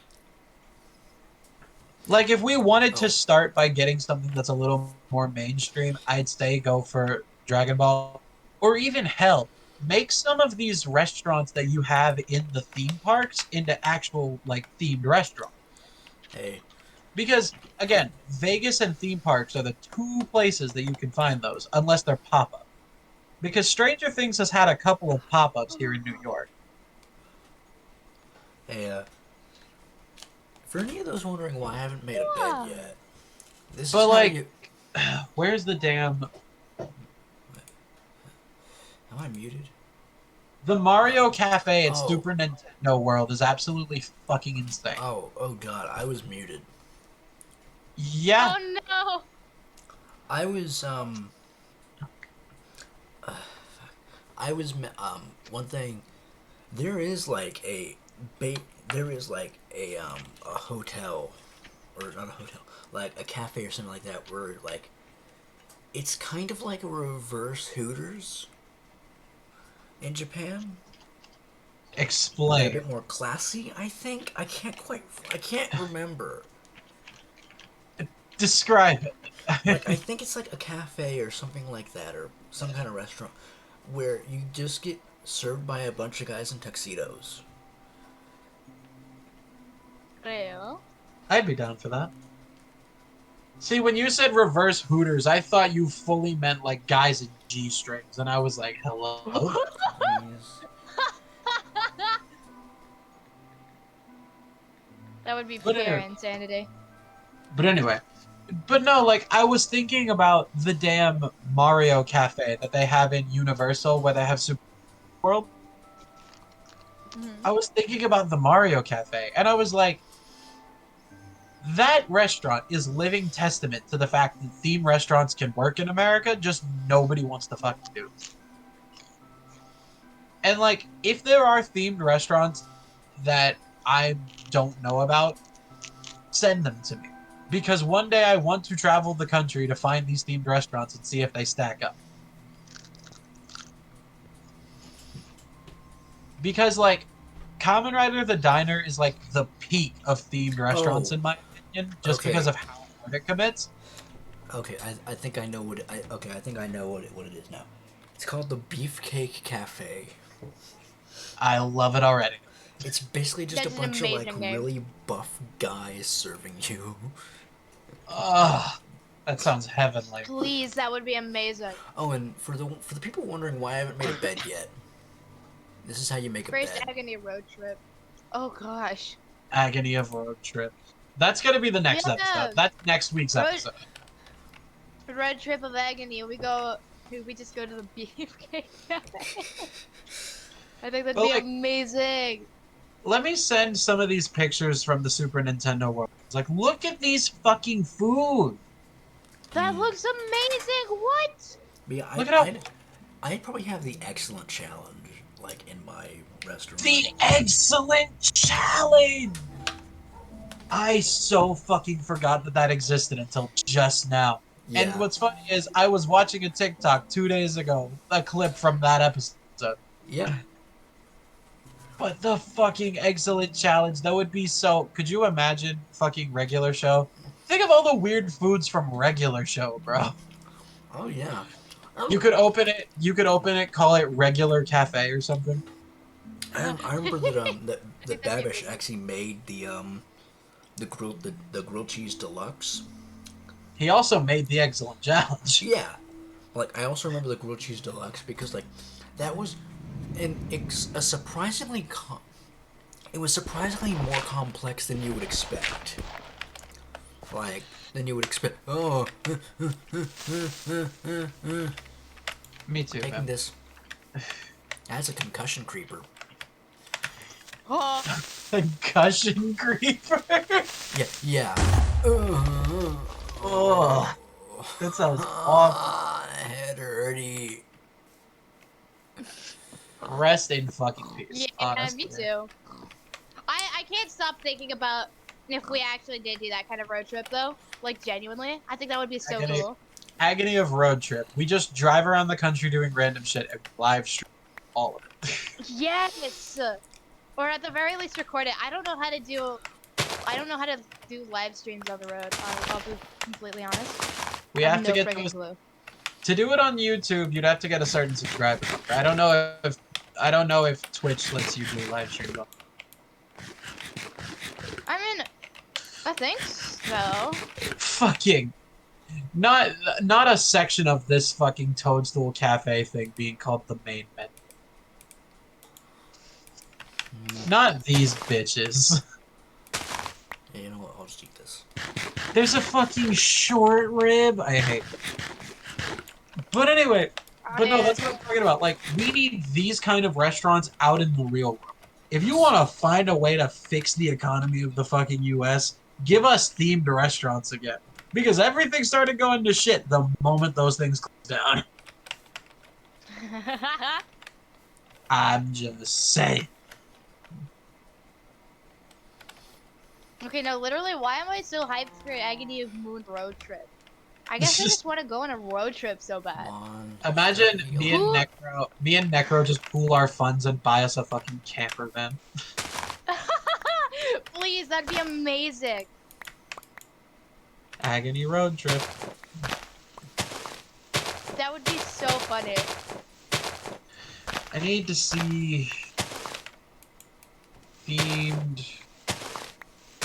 Like if we wanted to start by getting something that's a little more mainstream, I'd say go for Dragon Ball, or even hell, make some of these restaurants that you have in the theme parks into actual like themed restaurants. Hey. Because, again, Vegas and theme parks are the two places that you can find those, unless they're pop-up. Because Stranger Things has had a couple of pop-ups here in New York. Hey, for any of those wondering why I haven't made a bed yet, this but, is like, where's the damn... Am I muted? The Mario Cafe at Super Nintendo World is absolutely fucking insane. Oh god, I was muted. Yeah. Oh no. I was one thing. There is like a hotel, or not a hotel, like a cafe or something like that, where like it's kind of like a reverse Hooters in Japan. Explain. A bit more classy, I think. I can't remember. Describe it. Like, I think it's like a cafe or something like that, or some kind of restaurant, where you just get served by a bunch of guys in tuxedos. Real. I'd be down for that. See, when you said reverse Hooters, I thought you fully meant like guys in G-strings, and I was like, hello? Yes. That would be But pure anyway. insanity. But anyway. But no, like, I was thinking about the damn Mario Cafe that they have in Universal, where they have Super World. Mhm. I was thinking about the Mario Cafe, and I was like, that restaurant is living testament to the fact that theme restaurants can work in America, just nobody wants to fucking do it. And like, if there are themed restaurants that I don't know about, send them to me. Because one day I want to travel the country to find these themed restaurants and see if they stack up. Because like, Kamen Rider the Diner is like the peak of themed restaurants Oh, in my opinion, just because okay. of how hard it commits. Okay, I think I know what I think I know what it is now. It's called the Beefcake Cafe. I love it already. It's basically just a That's an bunch of like amazing name. really buff guys serving you. Ugh, that sounds heavenly. Please, that would be amazing. Oh, and for the people wondering why I haven't made a bed yet, this is how you make a First bed. Agony road trip. Oh gosh. Agony of Road Trip. That's gonna be the next Yeah. episode. That's next week's Road- episode. Road trip of agony. We just go to the Beefcake Cafe. I think that'd But, be like, amazing. let me send some of these pictures from the Super Nintendo world. It's like, look at these fucking food. That looks amazing. What? But yeah, Look at how I'd probably have the excellent challenge like in my restaurant. the excellent challenge. I so fucking forgot that existed until just now. Yeah. And what's funny is I was watching a TikTok 2 days ago, a clip from that episode. Yeah. But the fucking excellent challenge, that would be so... Could you imagine fucking regular show? Think of all the weird foods from regular show, bro. Oh yeah. You could open it, call it regular cafe or something. I remember that think that'd be Babish amazing. actually made the grilled cheese deluxe. He also made the excellent challenge. Yeah. Like I also remember the grilled cheese deluxe because like that was a surprisingly it was surprisingly more complex than you would expect. Like than you would expect. Oh, Me too, taking man. this as a concussion creeper. Oh, Concussion creeper. Yeah. Oh, that sounds awful. Head hurty. Rest in fucking peace. yeah, honestly. me too. I can't stop thinking about if we actually did do that kind of road trip though. Like genuinely, I think that would be so Agony. cool. Agony of road trip. We just drive around the country doing random shit and live stream all of it. Yes. Or at the very least record it. I don't know how to do live streams on the road. I'll be completely honest. We I have to no get friggin' those. clue. To do it on YouTube, you'd have to get a certain subscriber number. I don't know if Twitch lets you do live streams. I mean, I think so. Fucking not a section of this fucking Toadstool Cafe thing being called the main menu. Not these bitches. Yeah, you know what? I'll just eat this. There's a fucking short rib. I hate it. But anyway, but no, that's what I'm talking about. Like, we need these kind of restaurants out in the real world. If you want to find a way to fix the economy of the fucking U.S., give us themed restaurants again. Because everything started going to shit the moment those things closed down. I'm just saying. Okay, no, literally, why am I so hyped for Agony of Moon road trip? I guess I just want to go on a road trip so bad. Come on. Imagine me and Who- Necro just pool our funds and buy us a fucking camper van. Please, that'd be amazing. Agony road trip. That would be so funny. I need to see themed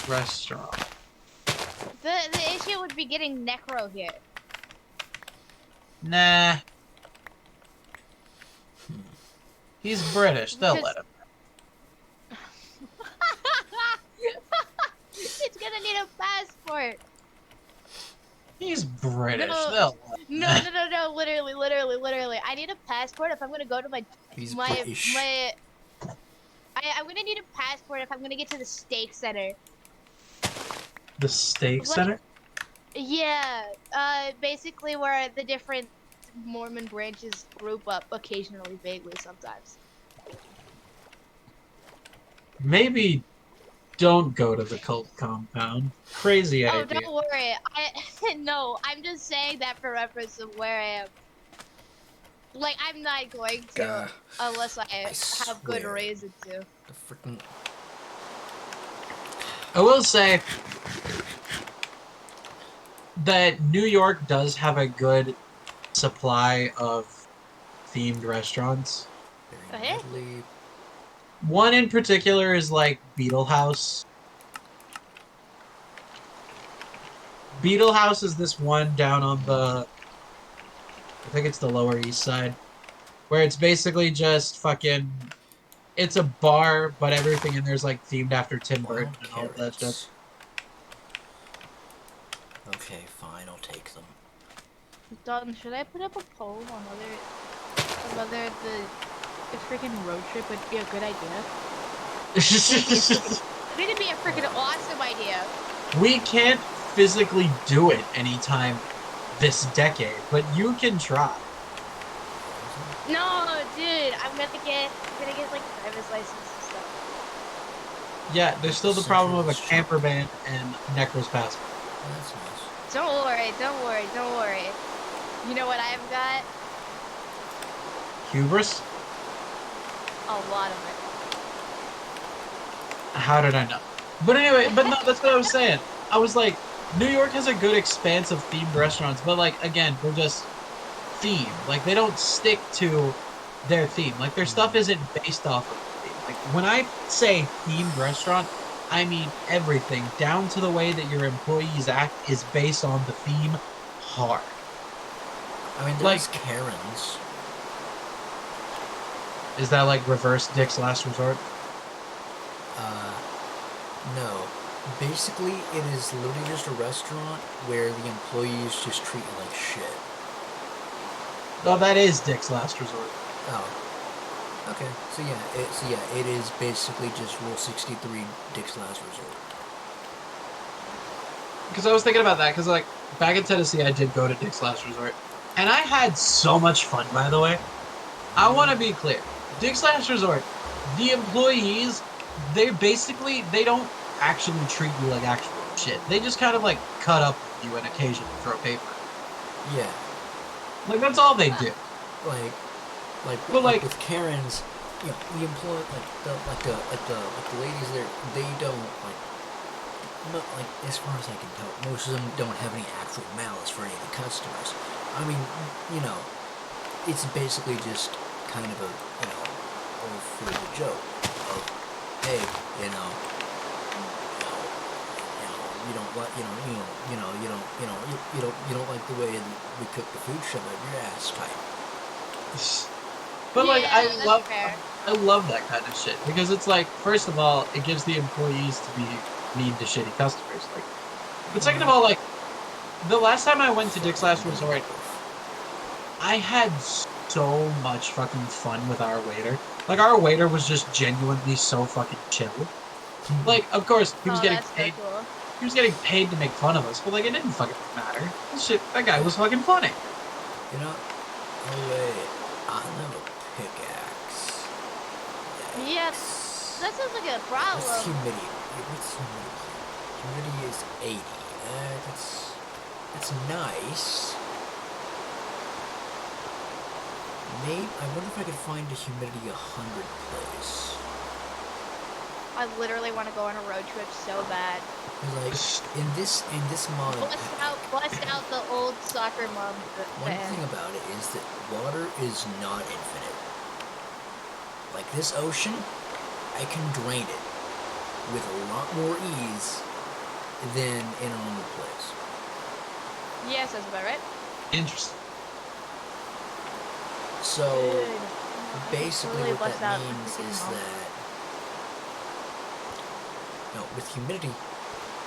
restaurant. The issue would be getting Necro here. Nah. He's British. They'll Because- let him. It's gonna need a passport. He's British. No. They'll let him. No. Literally. I need a passport if I'm gonna go to He's my British. I'm gonna need a passport if I'm gonna get to the steak center. The steak Like- center? Yeah, basically where the different Mormon branches group up occasionally, vaguely sometimes. Maybe don't go to the cult compound. Crazy Oh, idea. don't worry. No, I'm just saying that for reference of where I am. Like, I'm not going to unless I have good swear. reason to. The freaking. I will say that New York does have a good supply of themed restaurants. Very Okay. medley. One in particular is like Beetle House. Beetle House is this one down on the, I think it's the Lower East Side, where it's basically just fucking, it's a bar, but everything in there's like themed after Tim Burton Wild and all that stuff. carrots. Okay, fine, I'll take them. Dalton, should I put up a poll on whether the freaking road trip would be a good idea? I think it'd be a freaking awesome idea. We can't physically do it anytime this decade, but you can try. No, dude, I'm gonna get like driver's license and stuff. Yeah, there's still the problem of a camper van and Necro's passport. Oh, that's nice. Don't worry. You know what I've got? Hubris? A lot of How did I know? But anyway, but no, that's what I was saying. I was like, New York has a good expanse of themed restaurants, but like, again, they're just themed. Like, they don't stick to their theme. Like, their stuff isn't based off of the theme. Like, when I say themed restaurant, I mean everything, down to the way that your employees act is based on the theme hard. I mean, Like- there's Karen's. Is that like reverse Dick's Last Resort? No. Basically, it is literally just a restaurant where the employees just treat you like shit. No, that is Dick's Last Resort. Oh. Okay. So yeah, it is basically just Rule 63, Dick's Last Resort. Because I was thinking about that, because like back in Tennessee, I did go to Dick's Last Resort, and I had so much fun. By the way, I want to be clear: Dick's Last Resort, the employees, they don't actually treat you like actual shit. They just kind of like cut up with you and occasionally throw paper. Yeah. Like that's all they do. But like- with Karen's, you know, the employee, the ladies there, they don't not like, as far as I can tell, most of them don't have any actual malice for any of the customers. I mean, you know, it's basically just kind of a, you know, old fool joke of, hey, you know, you don't like, you don't like the way we cook the food, shove it up your ass type. But like Yeah, that's fair. I love that kind of shit because it's like, first of all, it gives the employees to be mean to shitty customers. Like, but second of all, like, the last time I went to Dick's Last Resort, I had so much fucking fun with our waiter. Like, our waiter was just genuinely so fucking chill. Like, of course, he was getting that's so paid. cool. He was getting paid to make fun of us, but like, it didn't fucking matter. That guy was fucking funny. You know, oh wait, I have a pickaxe. Yeah, that sounds like a What's problem. humidity? What's humidity? Humidity is 80. That's nice. Maybe, I wonder if I could find a humidity 100 place. I literally want to go on a road trip so bad. 'Cause, like, in this mod, Bust out the old soccer mom one fan. thing about it is that water is not infinite. Like this ocean, I can drain it with a lot more ease than in a normal place. Yes, that's about right. Interesting. So Good. basically, Totally what bust that out the means freaking is mom. that with humidity,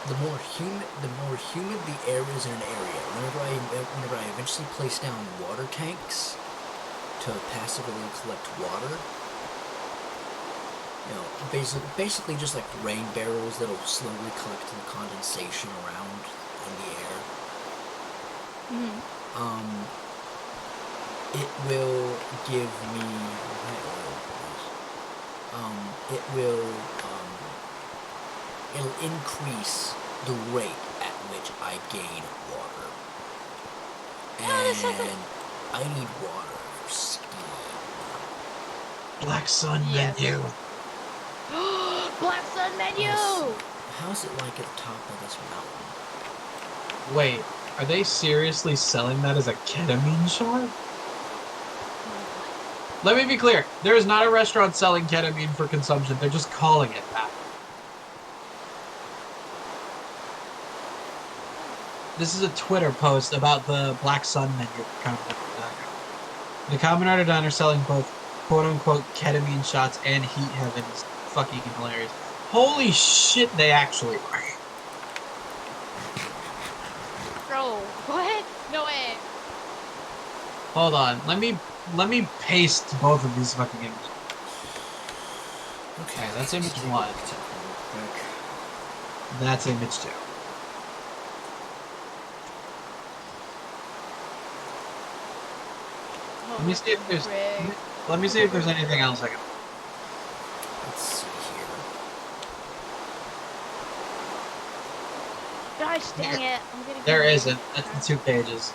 the more humid the air is in an area. Whenever I eventually place down water tanks to passively collect water, basically just like rain barrels that'll slowly collect the condensation around in the air. It will give me it will it'll increase the rate at which I gain water. And I need water for skiing. Black Sun Yes. menu. Black Sun menu! Yes. How's it like at the top of this mountain? Wait, are they seriously selling that as a ketamine shot? Let me be clear. There is not a restaurant selling ketamine for consumption. They're just calling it that. This is a Twitter post about the Black Sun menu for Kamen Rider Diner. The Kamen Rider Diner selling both quote-unquote ketamine shots and heat heaven is fucking hilarious. Holy shit, they actually are. Bro, what? No way. Hold on, let me paste both of these fucking images. Okay, that's image 1. That's image 2. Oh, Let me see if there's Rick. let me see if there's anything else I can. Let's see here. Gosh dang it. I'm getting There confused. isn't. That's the 2 pages.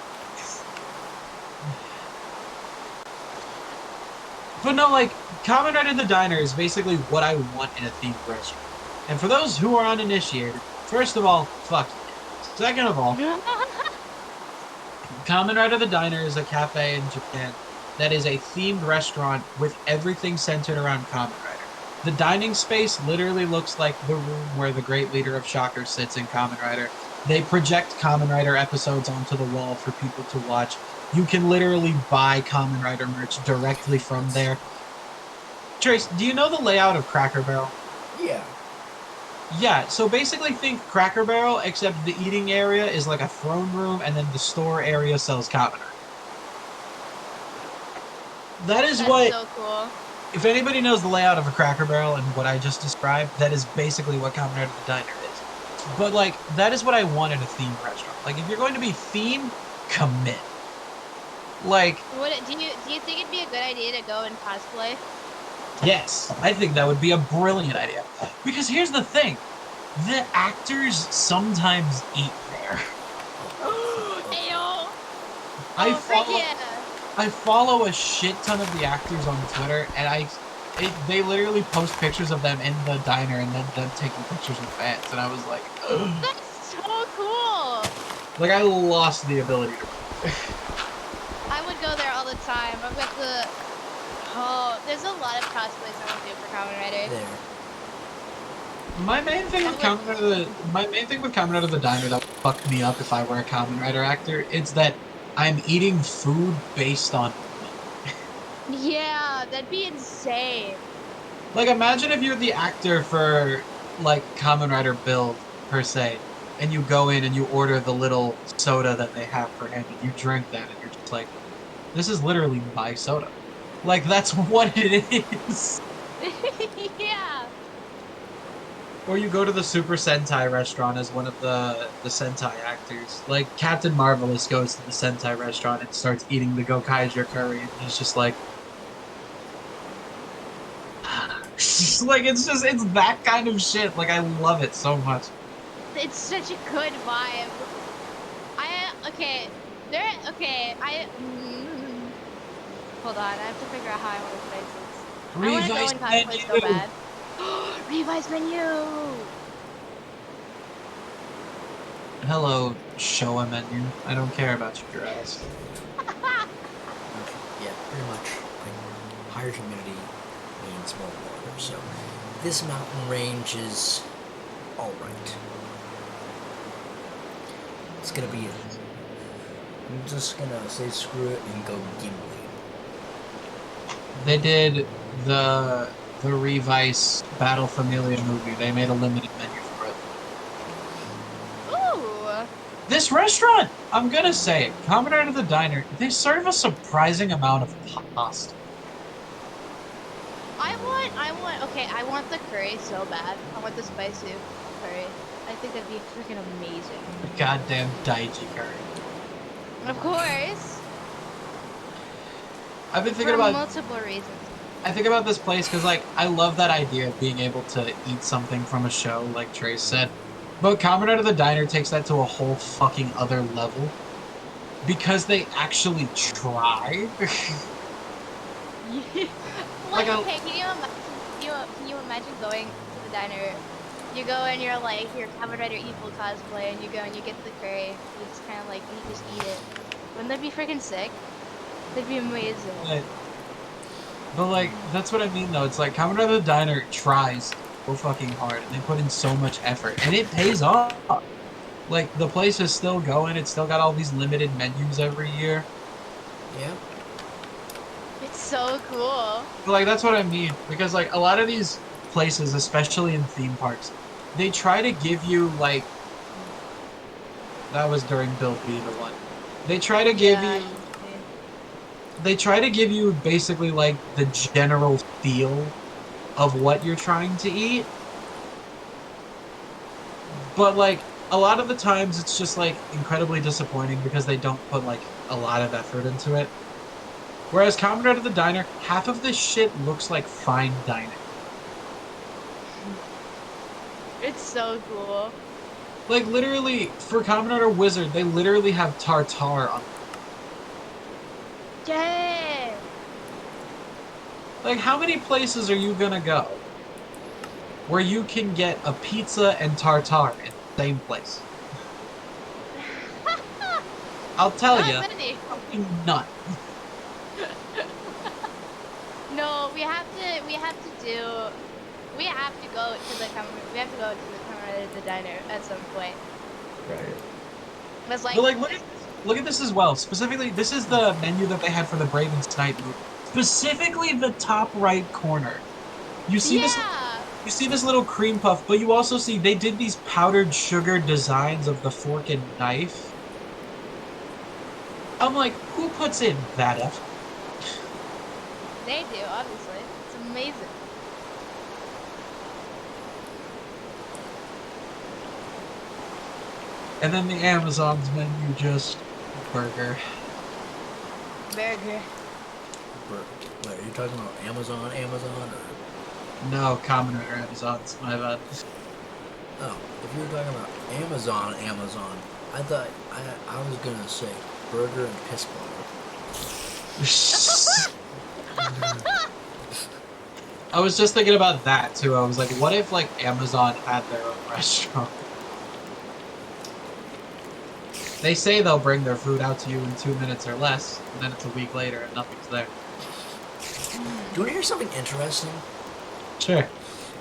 But no, like, Kamen Rider the Diner is basically what I want in a themed restaurant. And for those who are uninitiated, first of all, fuck you. Second of all, Kamen Rider the Diner is a cafe in Japan that is a themed restaurant with everything centered around Kamen Rider. The dining space literally looks like the room where the great leader of Shocker sits in Kamen Rider. They project Kamen Rider episodes onto the wall for people to watch. You can literally buy Kamen Rider merch directly from there. Trace, do you know the layout of Cracker Barrel? Yeah. Yeah, so basically think Cracker Barrel, except the eating area is like a throne room, and then the store area sells Kamen Rider. That is That's what, so cool. if anybody knows the layout of a Cracker Barrel and what I just described, that is basically what Kamen Rider the Diner is. But, like, that is what I want in a themed restaurant. Like, if you're going to be themed, commit. Like, Do you think it'd be a good idea to go and cosplay? yes, I think that would be a brilliant idea. Because here's the thing. The actors sometimes eat there. Ayo! I Frick follow yeah! I follow a shit ton of the actors on Twitter, and they literally post pictures of them in the diner and then them taking pictures with fans, and I was like, ugh. That's so cool! Like, I lost the ability to. I would go there all the time. I've got the... Oh, there's a lot of cosplays I want to do for Kamen Rider. There. My main thing with Kamen Rider the Diner that would fuck me up if I were a Kamen Rider actor, it's that I'm eating food based on me. Yeah, that'd be insane. Like, imagine if you're the actor for, like, Kamen Rider Build, per se, and you go in and you order the little soda that they have for him, and you drink that, and you're just like, this is literally my soda. Like, that's what it is. Yeah. Or you go to the Super Sentai restaurant as one of the Sentai actors. Like, Captain Marvelous goes to the Sentai restaurant and starts eating the Gokaiger curry, and he's just like... like, it's that kind of shit. Like, I love it so much. It's such a good vibe. Hold on, I have to figure out how I want to place this. I want to go and cosplay so bad. Revised menu! Hello, Showa menu. I don't care about your ass. Yeah, pretty much. Like, higher humidity in small water. So this mountain range is all right. It's gonna be. I'm just gonna say screw it and go Gimli. They did the Revice Battle Familia movie. They made a limited menu for it. Ooh. This restaurant, I'm gonna say it, Commodore to the Diner, they serve a surprising amount of pasta. Okay, I want the curry so bad. I want the spicy curry. I think that'd be freaking amazing. Goddamn Daiji curry. Of course. I've been thinking For about multiple reasons. I think about this place because, like, I love that idea of being able to eat something from a show, like Trace said. But Commodore to the Diner takes that to a whole fucking other level. Because they actually try. Like, Like okay, can you imagine going to the diner? You go and you're like, you're Kamen Rider Evil cosplay, and you go and you get the curry. You just kind of like, you just eat it. Wouldn't that be freaking sick? That'd be amazing. But like, that's what I mean though. It's like Commodore to the Diner tries so fucking hard, and they put in so much effort, and it pays off. Like, the place is still going. It's still got all these limited menus every year. Yeah. It's so cool. But, like, that's what I mean. Because, like, a lot of these places, especially in theme parks, they try to give you, like... That was during Bill B, the one. They try to give you... They try to give you, basically, like, the general feel of what you're trying to eat. But, like, a lot of the times it's just, like, incredibly disappointing because they don't put, like, a lot of effort into it. Whereas Commodore to the Diner, half of this shit looks like fine dining. It's so cool. Like, literally, for Commodore Wizard, they literally have tartare on. Yeah. Like, how many places are you gonna go where you can get a pizza and tartare in the same place? I'll tell Not you, many. fucking none. No, we have to go to the Kamen Rider the diner at some point. Right. It's like, But, like, look at this as well. Specifically, this is the menu that they had for the Brave and Snipe movie. Specifically, the top right corner. You see this? yeah. You see this little cream puff, but you also see they did these powdered sugar designs of the fork and knife. I'm like, who puts in that effort? They do, obviously. It's amazing. And then the Amazon's menu just burger. Burger. Wait, are you talking about Amazon, or? No, Commodore Amazon's my bad. Oh, if you were talking about Amazon, I thought I was gonna say burger and piss bottle. I was just thinking about that too. I was like, what if like Amazon had their own restaurant? They say they'll bring their food out to you in 2 minutes or less, and then it's a week later and nothing's there. Do you want to hear something interesting? Sure.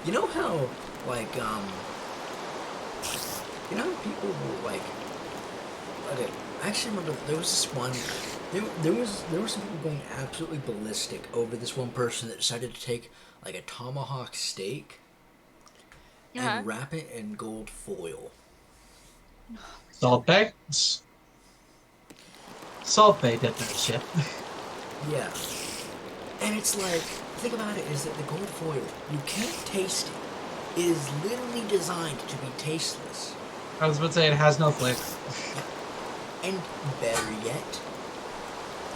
You know how, like, you know how people will, like, okay, I actually remember there was this one, there were some people going absolutely ballistic over this one person that decided to take, like, a tomahawk steak and wrap it in gold foil. Salt Bay? Salt Bay did that shit. Yeah. And it's like, think about it, is that the gold foil, you can't taste it. It is literally designed to be tasteless. I was about to say it has no flavor. And better yet,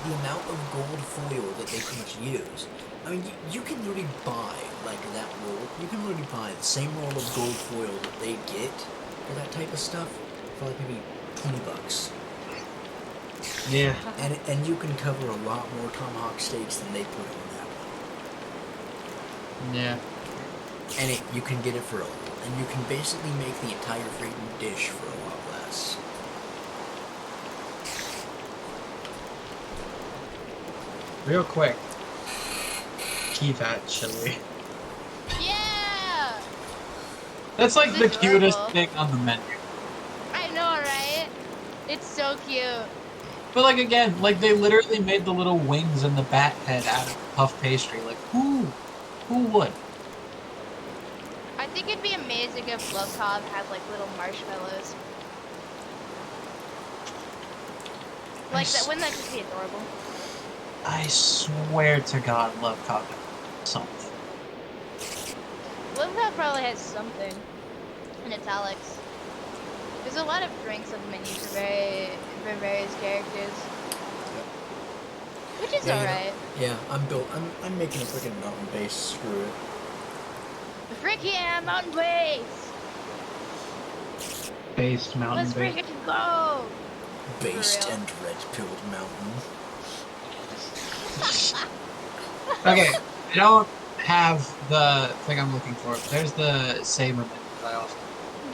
the amount of gold foil that they pretty much use. I mean, you can literally buy, like, that roll. You can literally buy the same roll of gold foil that they get for that type of stuff for, like, maybe $20. Yeah. And you can cover a lot more tomahawk steaks than they put on that one. Yeah. And you can get it for a lot. And you can basically make the entire freaking dish for a lot less. Real quick. Key that chili. That's like It's the cutest adorable. thing on the menu. I know, right? It's so cute. But like again, like they literally made the little wings and the bat head out of puff pastry. Like who would? I think it'd be amazing if Love Cobb had like little marshmallows. I, Like that, s- wouldn't that just be adorable? I swear to God, Love Cobb something. Love Cobb probably has something in italics. There's a lot of drinks on the menu for various characters, which is Yeah, you know. alright. Yeah, I'm making a freaking mountain base. Screw it. Frick yeah, mountain base! Based mountain Let's base. freaking go! Based real. and red-pilled mountain. Okay, I don't have the thing I'm looking for. But there's the Saber menu that I also.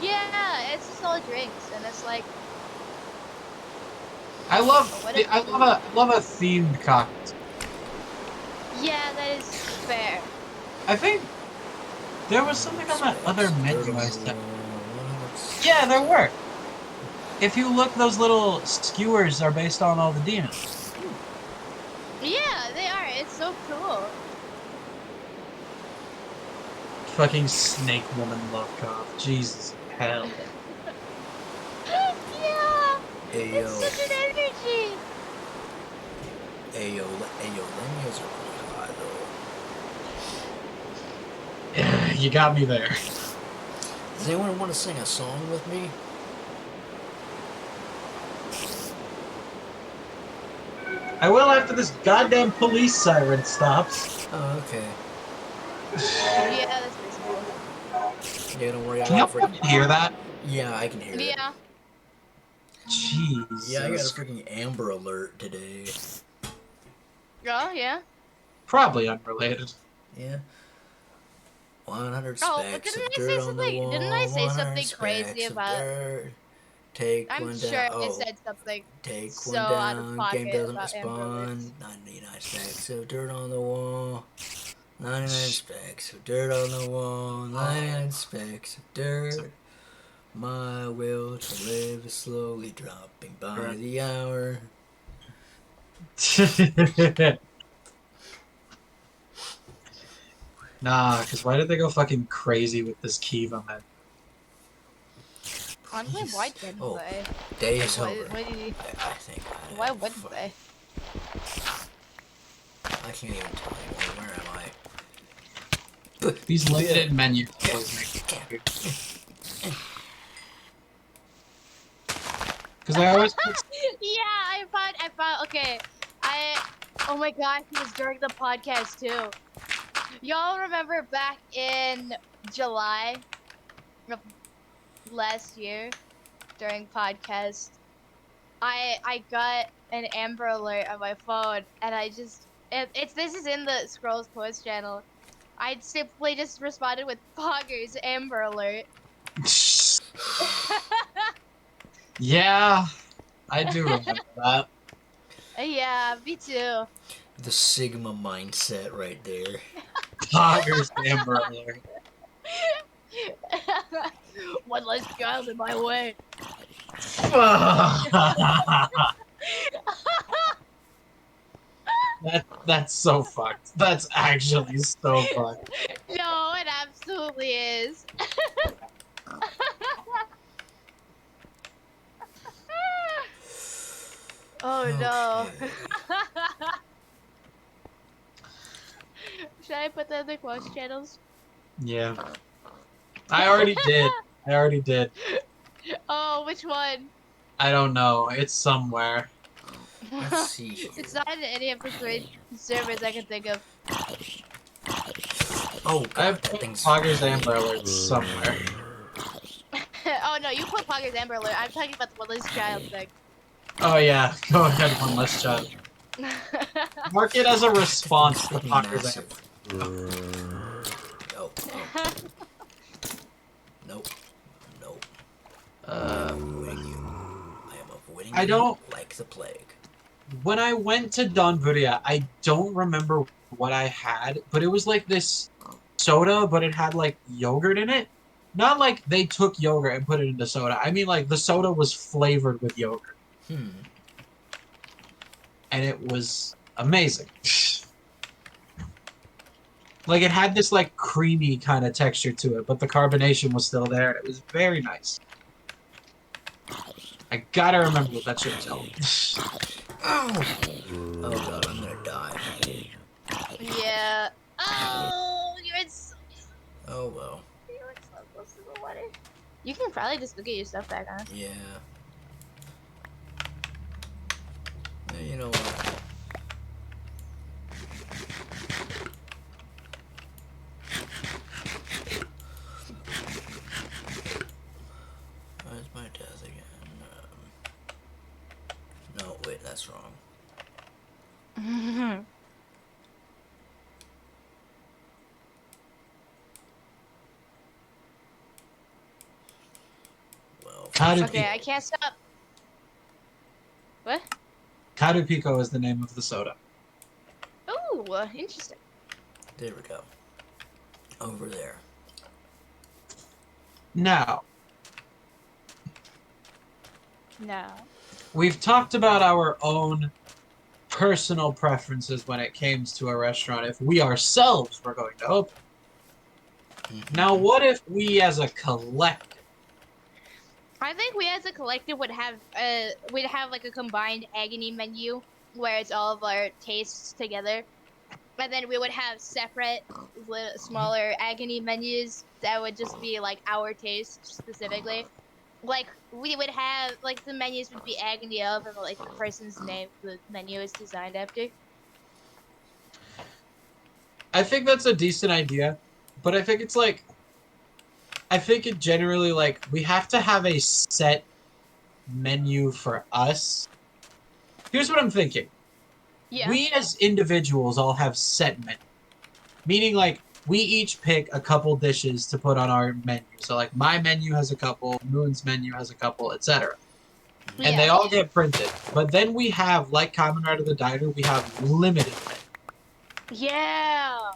Yeah, it's just all drinks, and it's like, I love oh, what the, a I love a themed cocktail. yeah, that is fair. I think there was something on that other menu I said. What? Yeah, there were. If you look, those little skewers are based on all the demons. Yeah, they are. It's so cool. Fucking snake woman love cough. Jesus hell. Yeah, Ayo, it's such an energy. ayo, Lemios are pretty hot though. Yeah, you got me there. Does anyone want to sing a song with me? I will after this goddamn police siren stops. Oh, okay. Yeah, that's reasonable. Yeah, don't worry. I Can you got a freaking. hear that? Yeah, I can hear it. Yeah. Jesus. Yeah, I got a freaking Amber Alert today. Oh, yeah. Probably unrelated. Yeah. 100 Oh, specks didn't of I say dirt on the something? Didn't I wall. say 100 something crazy specks of about? dirt. Take I'm one sure down. I Oh, said something take so one out of down. Game pocket doesn't about Amber Alerts. respond. 99 specks of dirt on the wall. 99 specks of dirt on the wall. 99 specks of dirt. My will to live is slowly dropping by the hour. Nah, because why did they go fucking crazy with this Kiva man? Honestly, why didn't Oh, they? day Like, is why, over. why did he? I think. Why wouldn't they? I can't even tell anymore. Where am I? These limited menus always make me weird. Because I always put Yeah, I found. Okay, oh my gosh, it was during the podcast too. Y'all remember back in July of last year during podcast, I got an Amber Alert on my phone, and this is in the Scrolls Post channel. I simply just responded with Poggers Amber Alert. Yeah, I do remember that. Yeah, me too. The Sigma mindset right there. Poggers Amber Alert. One less child in my way. That's so fucked. That's actually so fucked. No, it absolutely is. Oh no. Okay. Should I put that in the quotes channels? Yeah. I already did. I already did. Oh, which one? I don't know. It's somewhere. Let's see here. It's not in any of the three servers I can think of. Oh god, I've that put thing's. Poggers Amber Alert somewhere. Oh no, you put Poggers Amber Alert. I'm talking about the one less child thing. Oh yeah, go ahead, one less child. Mark it as a response to Freaking Poggers massive. Amber. Oh, oh. Nope. Nope. I am avoiding you. I am avoiding I you don't- like the plague. When I went to Donvudia, I don't remember what I had, but it was like this soda, but it had like yogurt in it. Not like they took yogurt and put it into soda. I mean, like, the soda was flavored with yogurt. And it was amazing. Like, it had this, like, creamy kind of texture to it, but the carbonation was still there, and it was very nice. I gotta remember what that shit was called. Oh god, I'm gonna die. Yeah. Oh, you're so. Oh well. You were so close to the water. You can probably just go get your stuff back, huh? Yeah. You know what? Where's my death again? No, wait, that's wrong. Well. Okay, I can't stop. What? Cadu Pico is the name of the soda. Ooh, interesting. There we go. Over there. Now, No. we've talked about our own personal preferences when it comes to a restaurant if we ourselves were going to open. Now, what if we as a collective? I think we as a collective would have like a combined Agony menu where it's all of our tastes together. And then we would have separate, smaller Agony menus that would just be like our taste specifically. Like we would have like the menus would be Agony of, and like the person's name the menu is designed after. I think that's a decent idea, but I think it's like, I think it generally like we have to have a set menu for us. Here's what I'm thinking. Yeah. We as individuals all have set menu. Meaning like we each pick a couple dishes to put on our menu. So like my menu has a couple, Moon's menu has a couple, etc. And they all get printed. But then we have, like Kamen Rider the Diner, we have limited menus. Yeah.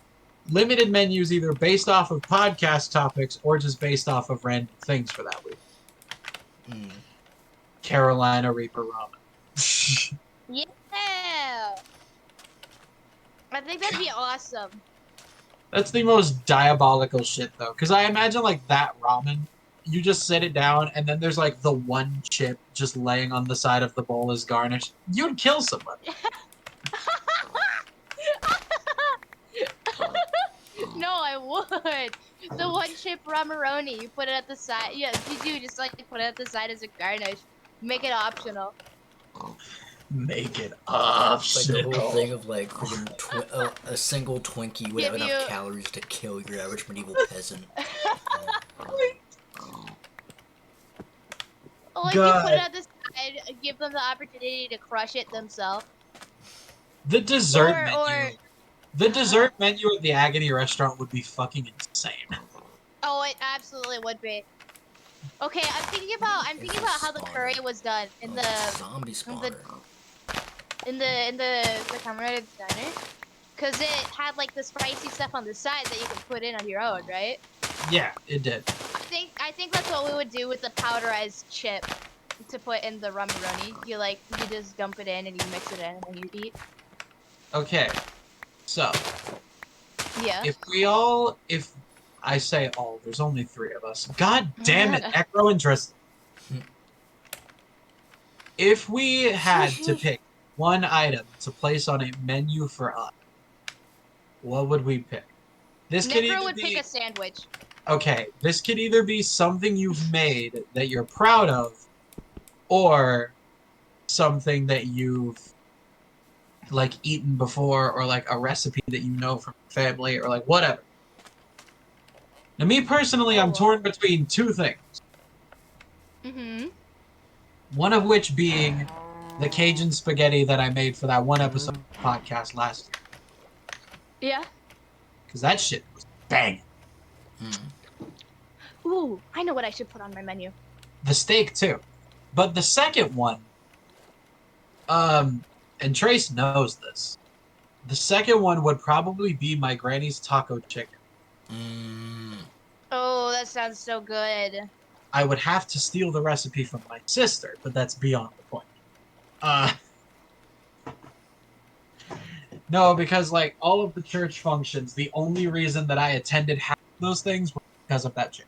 Limited menus either based off of podcast topics or just based off of random things for that week. Carolina Reaper ramen. Yeah. I think that'd be awesome. That's the most diabolical shit, though. Because I imagine, like, that ramen, you just sit it down, and then there's, like, the one chip just laying on the side of the bowl as garnish. You'd kill somebody. No, I would. The one chip rameroni, you put it at the side. Yeah, you do just like put it at the side as a garnish. Make it optional. Make it Like the optional. whole thing of like freaking a single Twinkie would have enough calories to kill your average medieval peasant. Like you put it at the side, give them the opportunity to crush it themselves. The dessert menu. The dessert menu at the Agony restaurant would be fucking insane. Oh, it absolutely would be. Okay, I'm thinking about how the curry was done in the zombie spawner. in the Kamen Rider Diner, cause it had like the spicy stuff on the side that you could put in on your own, right? Yeah, it did. I think that's what we would do with the powderized chip to put in the rameroni. You just dump it in and you mix it in and then you eat. Okay, so Yeah. if I say all, there's only 3 of us. God damn it, Necro and Tristan. If we had to pick one item to place on a menu for us, what would we pick? This could Necro either would be, pick a sandwich. okay, this could either be something you've made that you're proud of, or something that you've like eaten before, or like a recipe that you know from family, or like whatever. Now, me personally, I'm torn between 2 things. Mm-hmm. One of which being the Cajun spaghetti that I made for that one episode of the podcast last year. Yeah. Because that shit was banging. Ooh, I know what I should put on my menu. The steak, too. But the second one, and Trace knows this, the second one would probably be my granny's taco chicken. Oh, that sounds so good. I would have to steal the recipe from my sister, but that's beyond the point. Uh, no, because like all of the church functions, the only reason that I attended half of those things was because of that chick.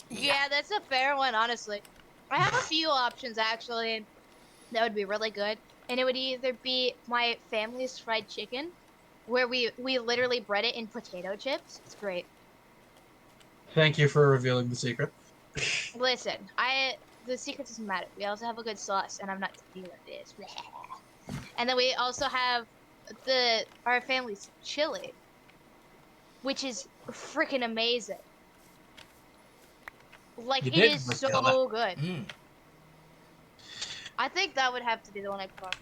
Yeah, that's a fair one, honestly. I have a few options actually that would be really good, and it would either be my family's fried chicken, where we literally bread it in potato chips. It's great. Thank you for revealing the secret. Listen, the secret doesn't matter. We also have a good sauce, and I'm not telling you what it is. And then we also have our family's chili, which is freaking amazing. Like You it did is reveal that. so good. Mm. I think that would have to be the one I put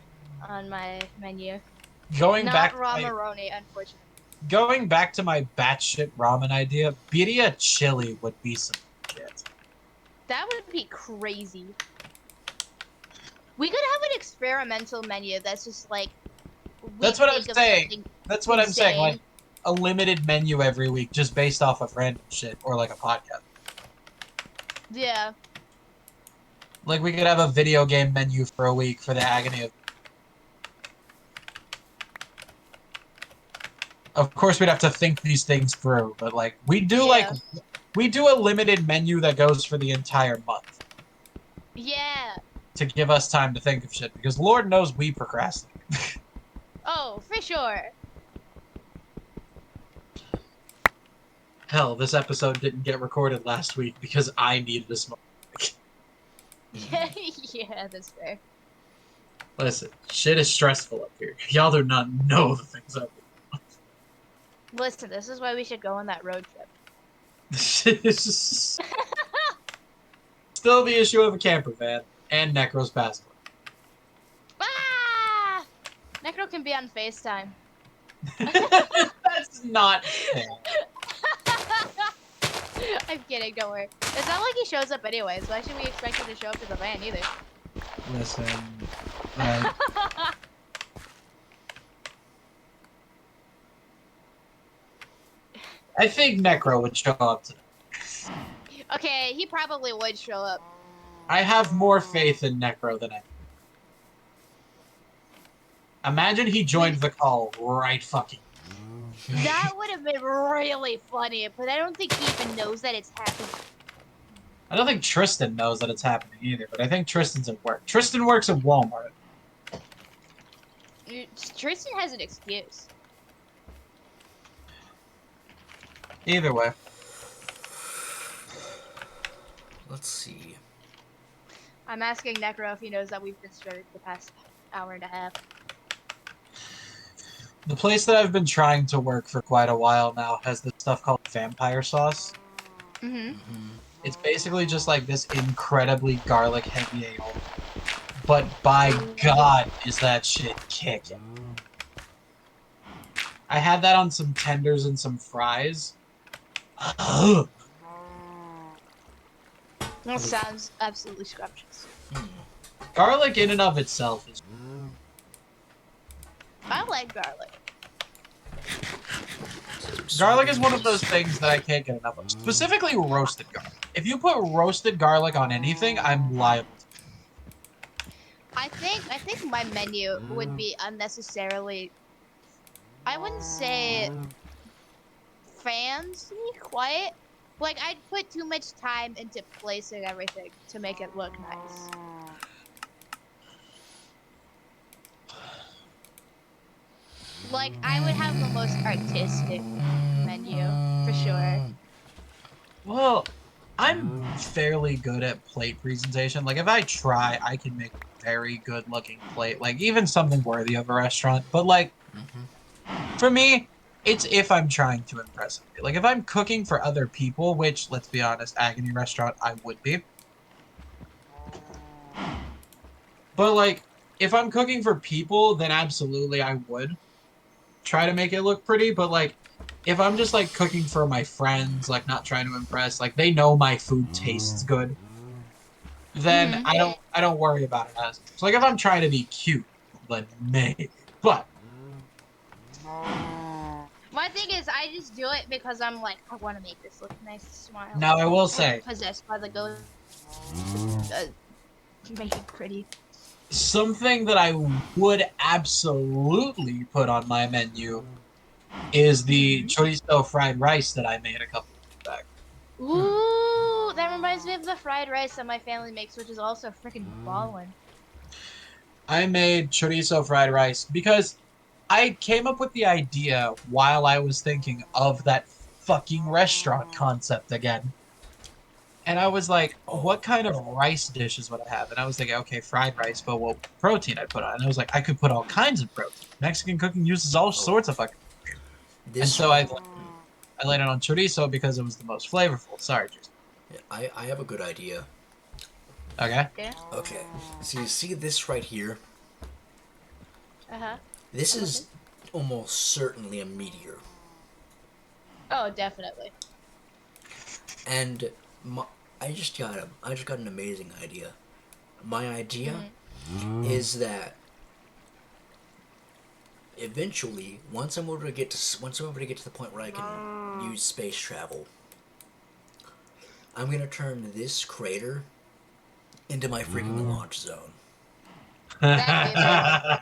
on my menu. Going Not back, ramaroni, unfortunately. going back to my batshit ramen idea, birria chili would be some shit. That would be crazy. We could have an experimental menu that's just like That's we what I'm think of saying. something That's what I'm saying. insane. Like a limited menu every week, just based off of random shit, or like a podcast. Yeah. Like we could have a video game menu for a week for the Agony of. Of course, we'd have to think these things through, but like we do, Yeah. we do a limited menu that goes for the entire month Yeah. to give us time to think of shit. Because Lord knows we procrastinate. Oh, for sure. Hell, this episode didn't get recorded last week because I needed a smoke. Yeah, that's fair. Listen, shit is stressful up here. Y'all do not know the things up here. Listen, this is why we should go on that road trip. Shit is just still the issue of a camper van and Necro's passport. Ah! Necro can be on FaceTime. That's not fair. I'm kidding, don't worry. It's not like he shows up anyways. Why should we expect him to show up to the van either? Listen, I think Necro would show up today. Okay, he probably would show up. I have more faith in Necro than I. Imagine he joined the call right fucking. That would have been really funny, but I don't think he even knows that it's happening. I don't think Tristan knows that it's happening either, but I think Tristan's at work. Tristan works at Walmart. Tristan has an excuse. Either way. Let's see. I'm asking Necro if he knows that we've been stranded the past hour and a half. The place that I've been trying to work for quite a while now has this stuff called vampire sauce. Mm-hmm. It's basically just like this incredibly garlic heavy ale. But by God, is that shit kicking. I had that on some tenders and some fries. That sounds absolutely scrumptious. Garlic in and of itself is... I like garlic. Garlic is one of those things that I can't get enough of. Specifically roasted garlic. If you put roasted garlic on anything, I'm liable. I think my menu would be unnecessarily, I wouldn't say fancy quite. Like I'd put too much time into placing everything to make it look nice. Like I would have the most artistic menu for sure. Well, I'm fairly good at plate presentation. Like, if I try, I can make a very good-looking plate. Like, even something worthy of a restaurant. But, like, for me, it's if I'm trying to impress somebody. Like, if I'm cooking for other people, which, let's be honest, Agony restaurant, I would be. But, like, if I'm cooking for people, then absolutely I would try to make it look pretty. But, like, if I'm just, like, cooking for my friends, like, not trying to impress, like, they know my food tastes good, then I don't worry about it as much. So, like, if I'm trying to be cute, then maybe. But Well, My thing is, I just do it because I'm like, I want to make this look nice, smile. Now I will I'm say, possessed by the ghost. Make it pretty. something that I would absolutely put on my menu is the chorizo fried rice that I made a couple weeks back. Ooh, that reminds me of the fried rice that my family makes, which is also freaking ballin'. I made chorizo fried rice because I came up with the idea while I was thinking of that fucking restaurant concept again. And I was like, Oh, what kind of rice dishes would I have? And I was thinking, okay, fried rice, but what protein I'd put on. And I was like, I could put all kinds of protein. Mexican cooking uses all oh, sorts of fucking. And this. so I laid it on chorizo because it was the most flavorful. Sorry, Jason. I have a good idea. Okay. Yeah. Okay, so you see this right here? Uh-huh. This I'm is almost certainly a meteor. Oh, definitely. And my, I just got an amazing idea. My idea is that eventually, once I'm able to get to the point where I can use space travel, I'm gonna turn this crater into my freaking launch zone. That'd be amazing.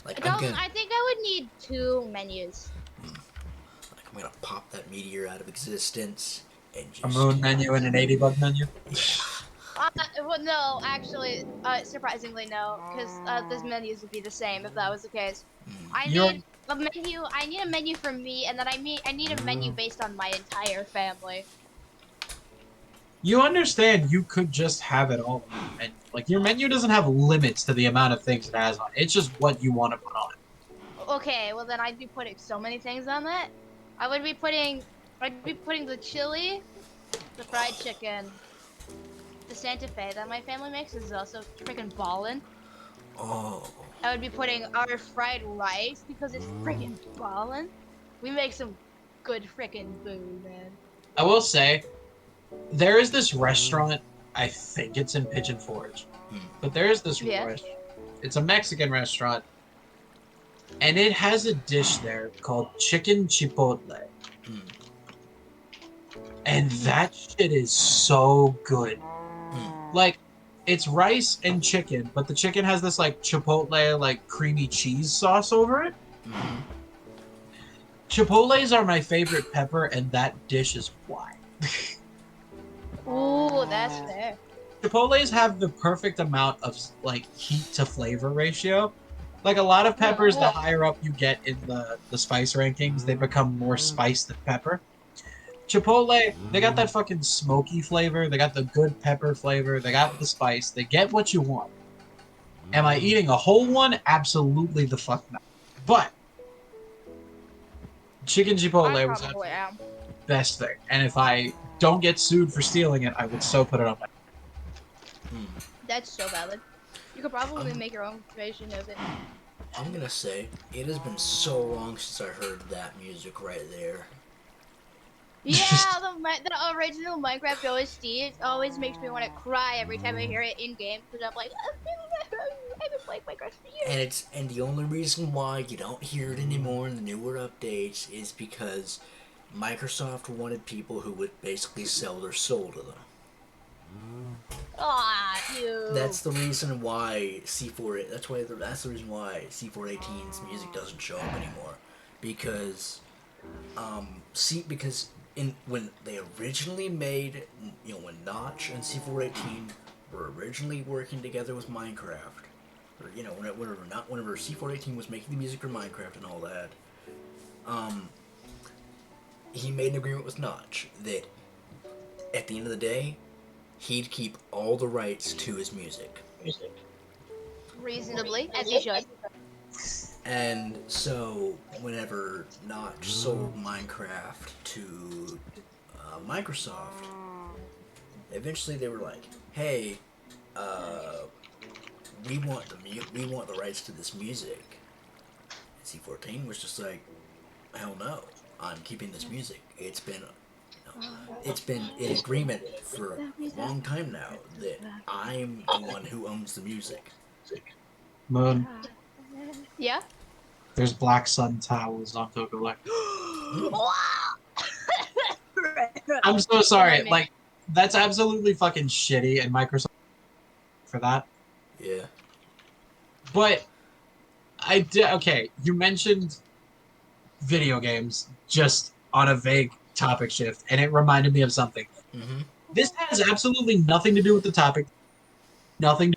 Like Dalton, I think I would need 2 menus. I'm gonna pop that meteor out of existence and A just moon menu and an 80 bug menu. yeah. Well, no, actually, surprisingly, no, because the menus would be the same if that was the case. I You're need a menu. I need a menu for me, and then I need a menu based on my entire family. You understand you could just have it all on your menu. Like your menu doesn't have limits to the amount of things it has on it. It's just what you want to put on it. Okay, well then I'd be putting so many things on that. I'd be putting the chili, the fried chicken, the Santa Fe that my family makes is also freaking ballin'. Oh, I would be putting our fried rice because it's freaking ballin'. We make some good freaking food, man. I will say, there is this restaurant, I think it's in Pigeon Forge, but there is this Yeah. restaurant. It's a Mexican restaurant, and it has a dish there called chicken chipotle. And that shit is so good. Like, it's rice and chicken, but the chicken has this like chipotle, like creamy cheese sauce over it. Chipotles are my favorite pepper, and that dish is why. Ooh, that's fair. Chipotles have the perfect amount of like heat to flavor ratio. Like a lot of peppers, the higher up you get in the spice rankings, they become more spice than pepper. Chipotle, they got that fucking smoky flavor. They got the good pepper flavor. They got the spice. They get what you want. Am I eating a whole one? Absolutely the fuck not. But chicken I chipotle was probably am. the best thing. And if I don't get sued for stealing it, I would so put it on my. That's so valid. You could probably make your own version of it. I'm gonna say it has been so long since I heard that music right there. Yeah, the original Minecraft OST always makes me want to cry every time I hear it in game because I'm like, I haven't played Minecraft for years. And the only reason why you don't hear it anymore in the newer updates is because Microsoft wanted people who would basically sell their soul to them. Aw, you. That's the reason why C4. That's the reason why C418's music doesn't show up anymore, because, when they originally made, when Notch and C418 were originally working together with Minecraft, or whenever C418 was making the music for Minecraft and all that, he made an agreement with Notch that at the end of the day, he'd keep all the rights to his music. Reasonably, as you should. And so, whenever Notch sold Minecraft to Microsoft, eventually they were like, "Hey, we want the rights to this music." And C14 was just like, "Hell no, I'm keeping this music. It's been in agreement for a long time now that I'm the one who owns the music." Moon, Yeah? There's Black Sun towels on Tokolek. I'm so sorry. Like, that's absolutely fucking shitty, and Microsoft for that. Yeah. But I did. Okay, you mentioned video games just on a vague topic shift, and it reminded me of something. Mm-hmm. This has absolutely nothing to do with the topic. Nothing.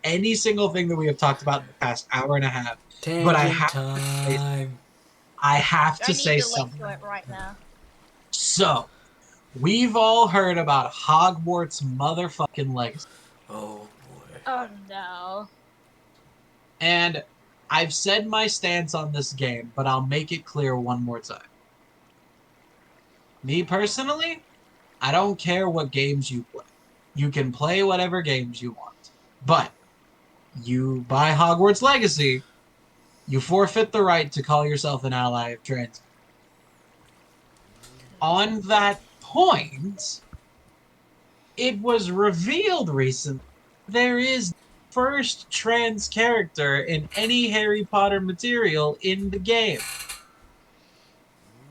Any single thing that we have talked about in the past hour and a half. But Tangent time. I have I to need say to link something. to it right now. So, we've all heard about Hogwarts motherfucking Legacy. Oh boy. Oh no. And I've said my stance on this game, but I'll make it clear one more time. Me personally, I don't care what games you play. You can play whatever games you want. But you buy Hogwarts Legacy, you forfeit the right to call yourself an ally of trans. On that point, it was revealed recently there is the first trans character in any Harry Potter material in the game.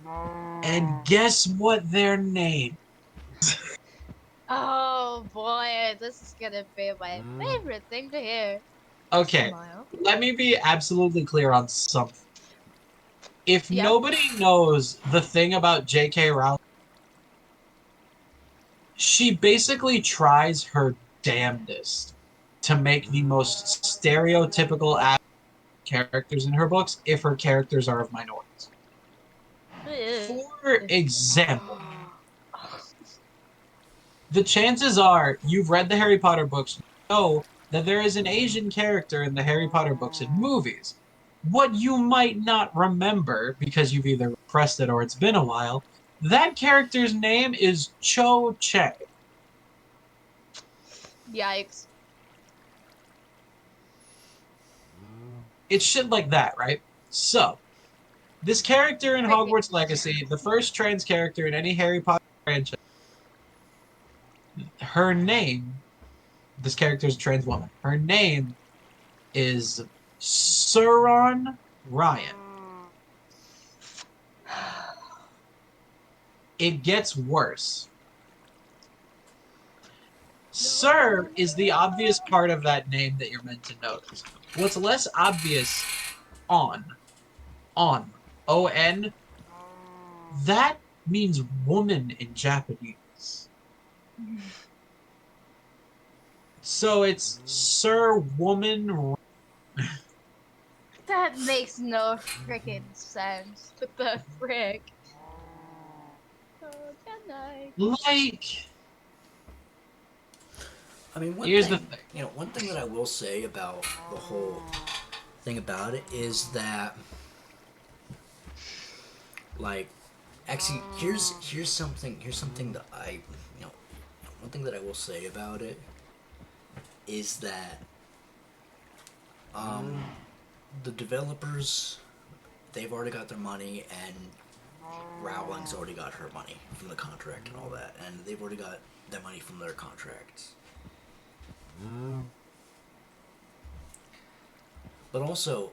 And guess what their name? Oh boy, this is gonna be my favorite thing to hear. Okay, Smile. let me be absolutely clear on something. If Yep. nobody knows the thing about J.K. Rowling, she basically tries her damnedest to make the most stereotypical characters in her books if her characters are of minorities. For example, the chances are you've read the Harry Potter books, you know that there is an Asian character in the Harry Potter books and movies. What you might not remember, because you've either repressed it or it's been a while, that character's name is Cho Che. Yikes. It's shit like that, right? So, this character in Hogwarts Legacy, the first trans character in any Harry Potter franchise, her name, this character is a trans woman. Her name is Suron Ryan. It gets worse. Sir is the obvious part of that name that you're meant to notice. What's less obvious on, O-N, that means woman in Japanese. So it's Sir Woman. That makes no freaking sense. What the frick? Oh, good night. Like, I mean, here's the thing. one thing that I will say about the whole thing about it is that, like, actually, here's something that one thing that I will say about it is that, the developers, they've already got their money, and Rowling's already got her money from the contract and all that, and they've already got their money from their contracts. But also,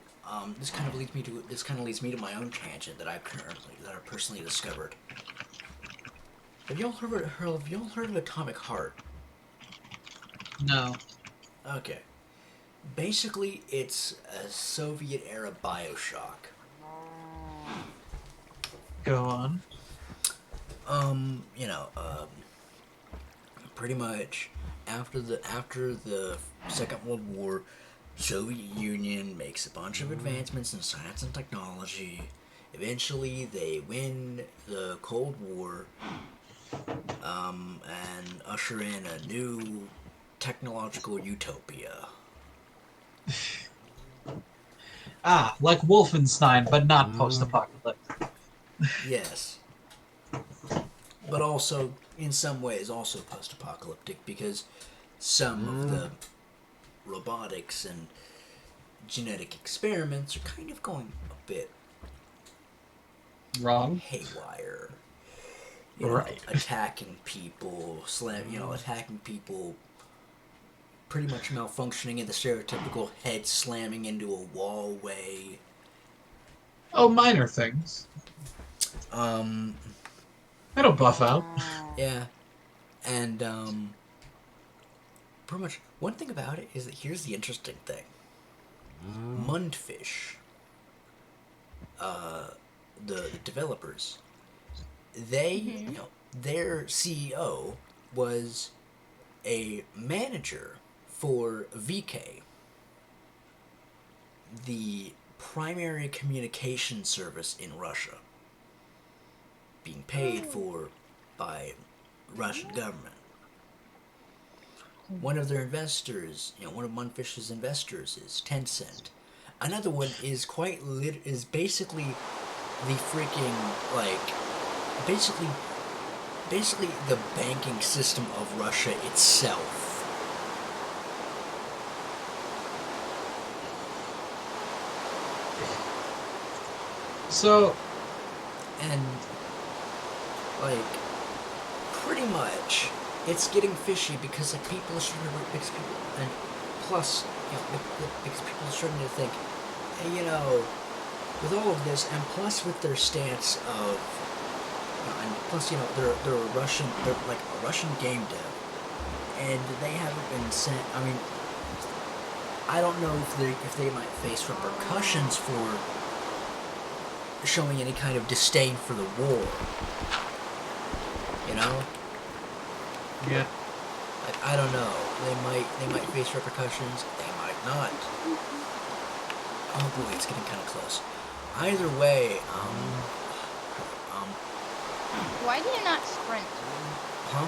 this kind of leads me to my own tangent that I personally discovered. Have y'all heard of Atomic Heart? No. Okay. Basically, it's a Soviet era Bioshock. Go on. You know, pretty much after the Second World War, Soviet Union makes a bunch of advancements in science and technology. Eventually, they win the Cold War, and usher in a new technological utopia. Ah, like Wolfenstein, but not post-apocalyptic. Yes. But also, in some ways, also post-apocalyptic, because some of the robotics and genetic experiments are kind of going a bit Wrong. haywire. Right. Attacking people, attacking people, pretty much malfunctioning in the stereotypical head slamming into a wall way. Oh, minor things. Um, It'll buff out. yeah, and pretty much one thing about it is that here's the interesting thing. Mundfish, the developers, they their CEO was a manager for VK, the primary communication service in Russia, being paid for by Russian government. One of their investors, one of Mundfish's investors is Tencent. Another one is is basically the freaking basically the banking system of Russia itself. So, And pretty much it's getting fishy because people are starting to and plus because people are starting to think, hey, with all of this, and plus with their stance of, and plus they're like a Russian game dev, and they haven't been sent. I mean, I don't know if they might face repercussions for showing any kind of disdain for the war. yeah. I don't know. They might face repercussions. They might not. Oh boy, it's getting kind of close. Either way, Why do you not sprint? huh?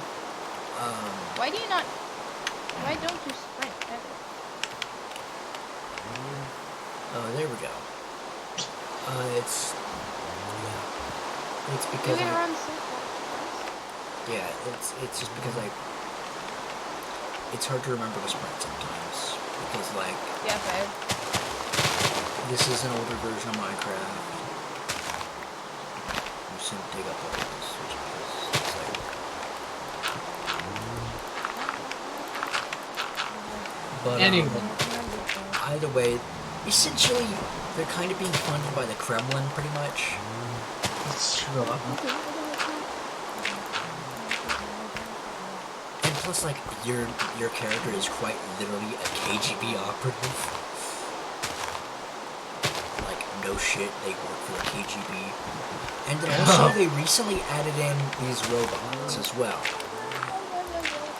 Why don't you sprint ever? Oh, there we go. It's You're because gonna run so fast. it's just because it's hard to remember the sprint sometimes because Yeah, babe. this is an older version of Minecraft. I'm just gonna dig up all this just because it's but Anyway. either way, essentially they're kind of being funded by the Kremlin pretty much. It's true. And plus, your character is quite literally a KGB operative. Like, no shit, they work for the KGB. And then also, they recently added in these robots as well.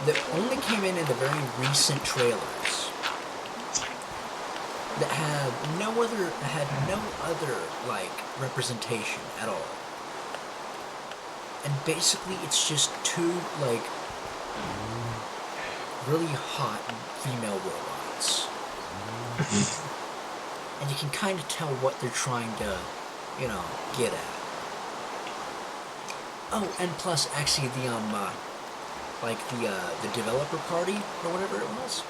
That only came in the very recent trailers. That had no other representation at all. And basically, it's just two really hot female robots. And you can kind of tell what they're trying to, get at. Oh, and plus, actually, the developer party or whatever it was.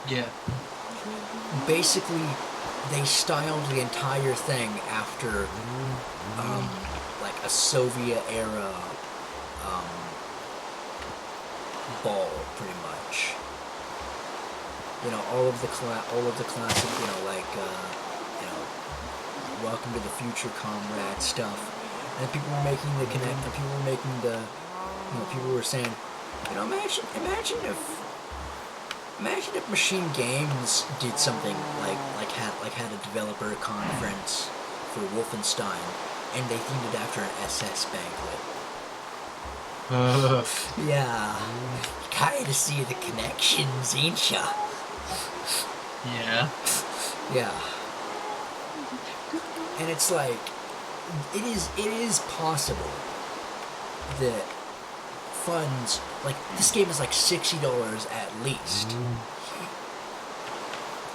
Yeah. Basically, they styled the entire thing after, a Soviet era, ball, pretty much. All of the classic, welcome to the future, comrade stuff. And people were making the connect. And people were making the, people were saying, imagine if Machine Games did something had a developer conference for Wolfenstein, and they themed it after an SS banquet. Yeah, kind of see the connections, ain't ya? Yeah. Yeah. And it's like, it is possible that funds, this game is $60 at least.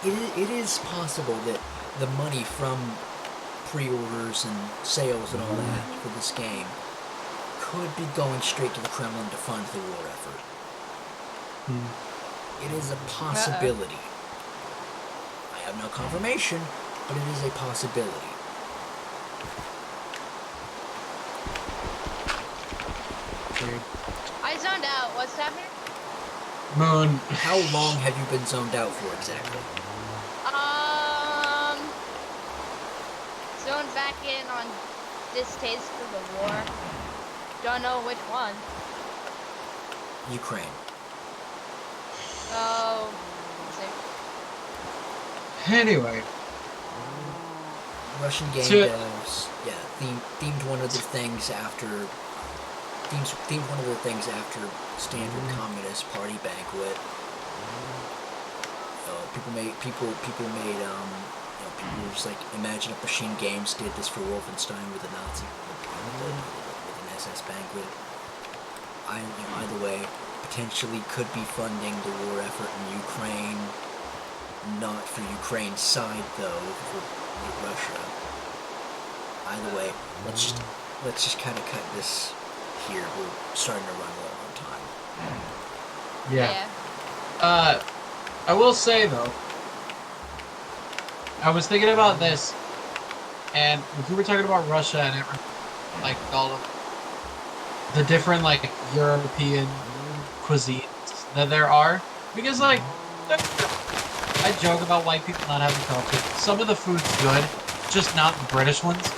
It is possible that the money from pre-orders and sales and all that for this game could be going straight to the Kremlin to fund the war effort. It is a possibility. I have no confirmation, but it is a possibility. I zoned out. What's happening? Moon. How long have you been zoned out for exactly? So going back in on distaste for the war. Don't know which one. Ukraine. Oh, let's see. Anyway. Russian game To- devs, themed one of their things after themed one of their things after standard Communist Party banquet. People made people were just like, imagine if Machine Games did this for Wolfenstein with a Nazi with an SS banquet. Either way, potentially could be funding the war effort in Ukraine. Not for Ukraine's side though, for Russia. Either way, let's just kind of cut this here. We're starting to run low on time. Yeah. I will say though, I was thinking about this, and if we were talking about Russia and it, like all of the different like European cuisines that there are, because like I joke about white people not having culture. Some of the food's good, just not the British ones.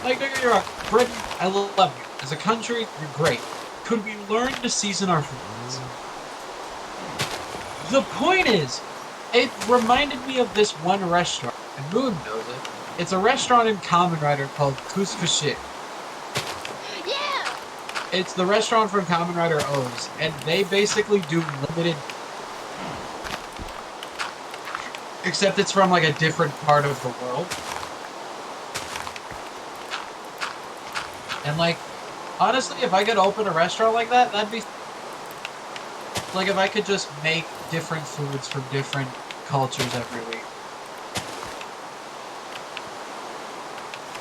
Like, don't get me wrong, Britain, I love you. As a country, you're great. Could we learn to season our foods? The point is, it reminded me of this one restaurant, and Moon knows it. It's a restaurant in Kamen Rider called Kuskashi. Yeah! It's the restaurant from Kamen Rider O's, and they basically do limited... Except it's from, like, a different part of the world. And, like, honestly, if I could open a restaurant like that, that'd be... Like, if I could just make different foods from different cultures every week.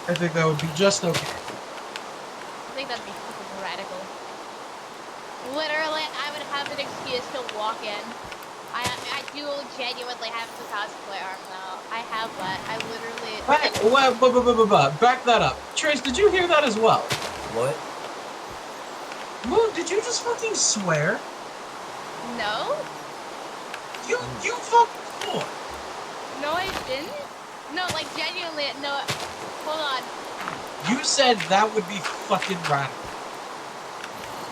I think that would be just okay. I think that'd be fucking radical. Literally, I would have an excuse to walk in. I do genuinely have the cosplay arm though. I have that. I literally... Back that up. Trace, did you hear that as well? What? Moon, did you just fucking swear? No? You fucking swore. No, I didn't. No, like genuinely, no. Hold on. You said that would be fucking radical.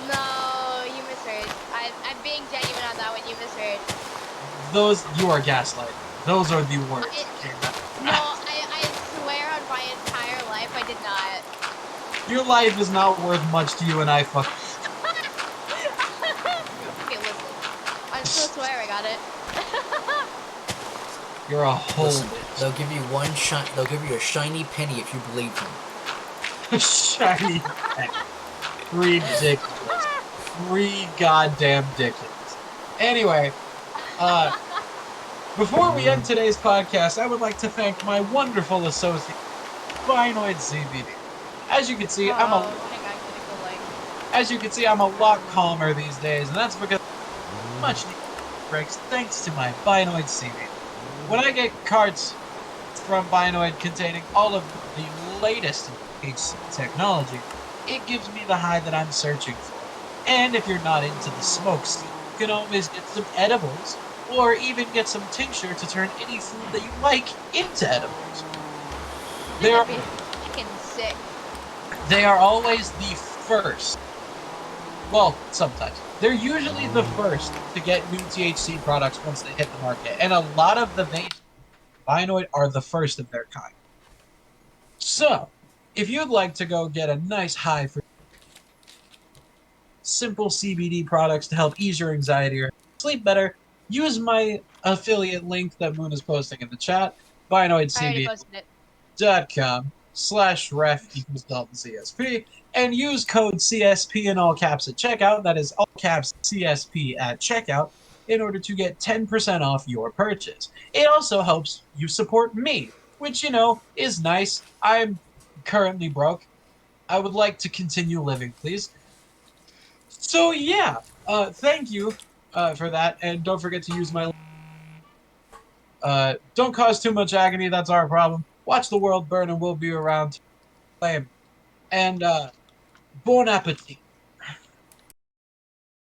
No, you misheard. I'm being genuine on that one. You misheard. You are gaslighting. Those are the words that came out. No, I swear on my entire life I did not. Your life is not worth much to you, and I fuck. Okay, listen. I'm still swearing on it. You're a whole Listen, bitch. they'll give you they'll give you a shiny penny if you believe them. Shiny penny. Ridiculous. Goddamn ridiculous. Anyway, before we end today's podcast, I would like to thank my wonderful associate, Binoid CBD. As you can see, I'm a lot calmer these days, and that's because much needed breaks thanks to my Binoid CBD. When I get cards from Binoid containing all of the latest HC technology, it gives me the high that I'm searching for. And if you're not into the smoke scene, you can always get some edibles, or even get some tincture to turn any food that you like into edibles. That'd be fucking sick. They are always the first. Well, sometimes. They're usually the first to get new THC products once they hit the market. And a lot of the Binoid are the first of their kind. So, if you'd like to go get a nice high for simple CBD products to help ease your anxiety or sleep better, use my affiliate link that Moon is posting in the chat, binoidcbd.com/ref equals Dalton CSP, and use code CSP in all caps at checkout, that is all caps CSP at checkout, in order to get 10% off your purchase. It also helps you support me, which, you know, is nice. I'm currently broke. I would like to continue living, please. So yeah, thank you for that, and don't forget to use my don't cause too much agony, that's our problem. Watch the world burn and we'll be around to flame. And bon appetit.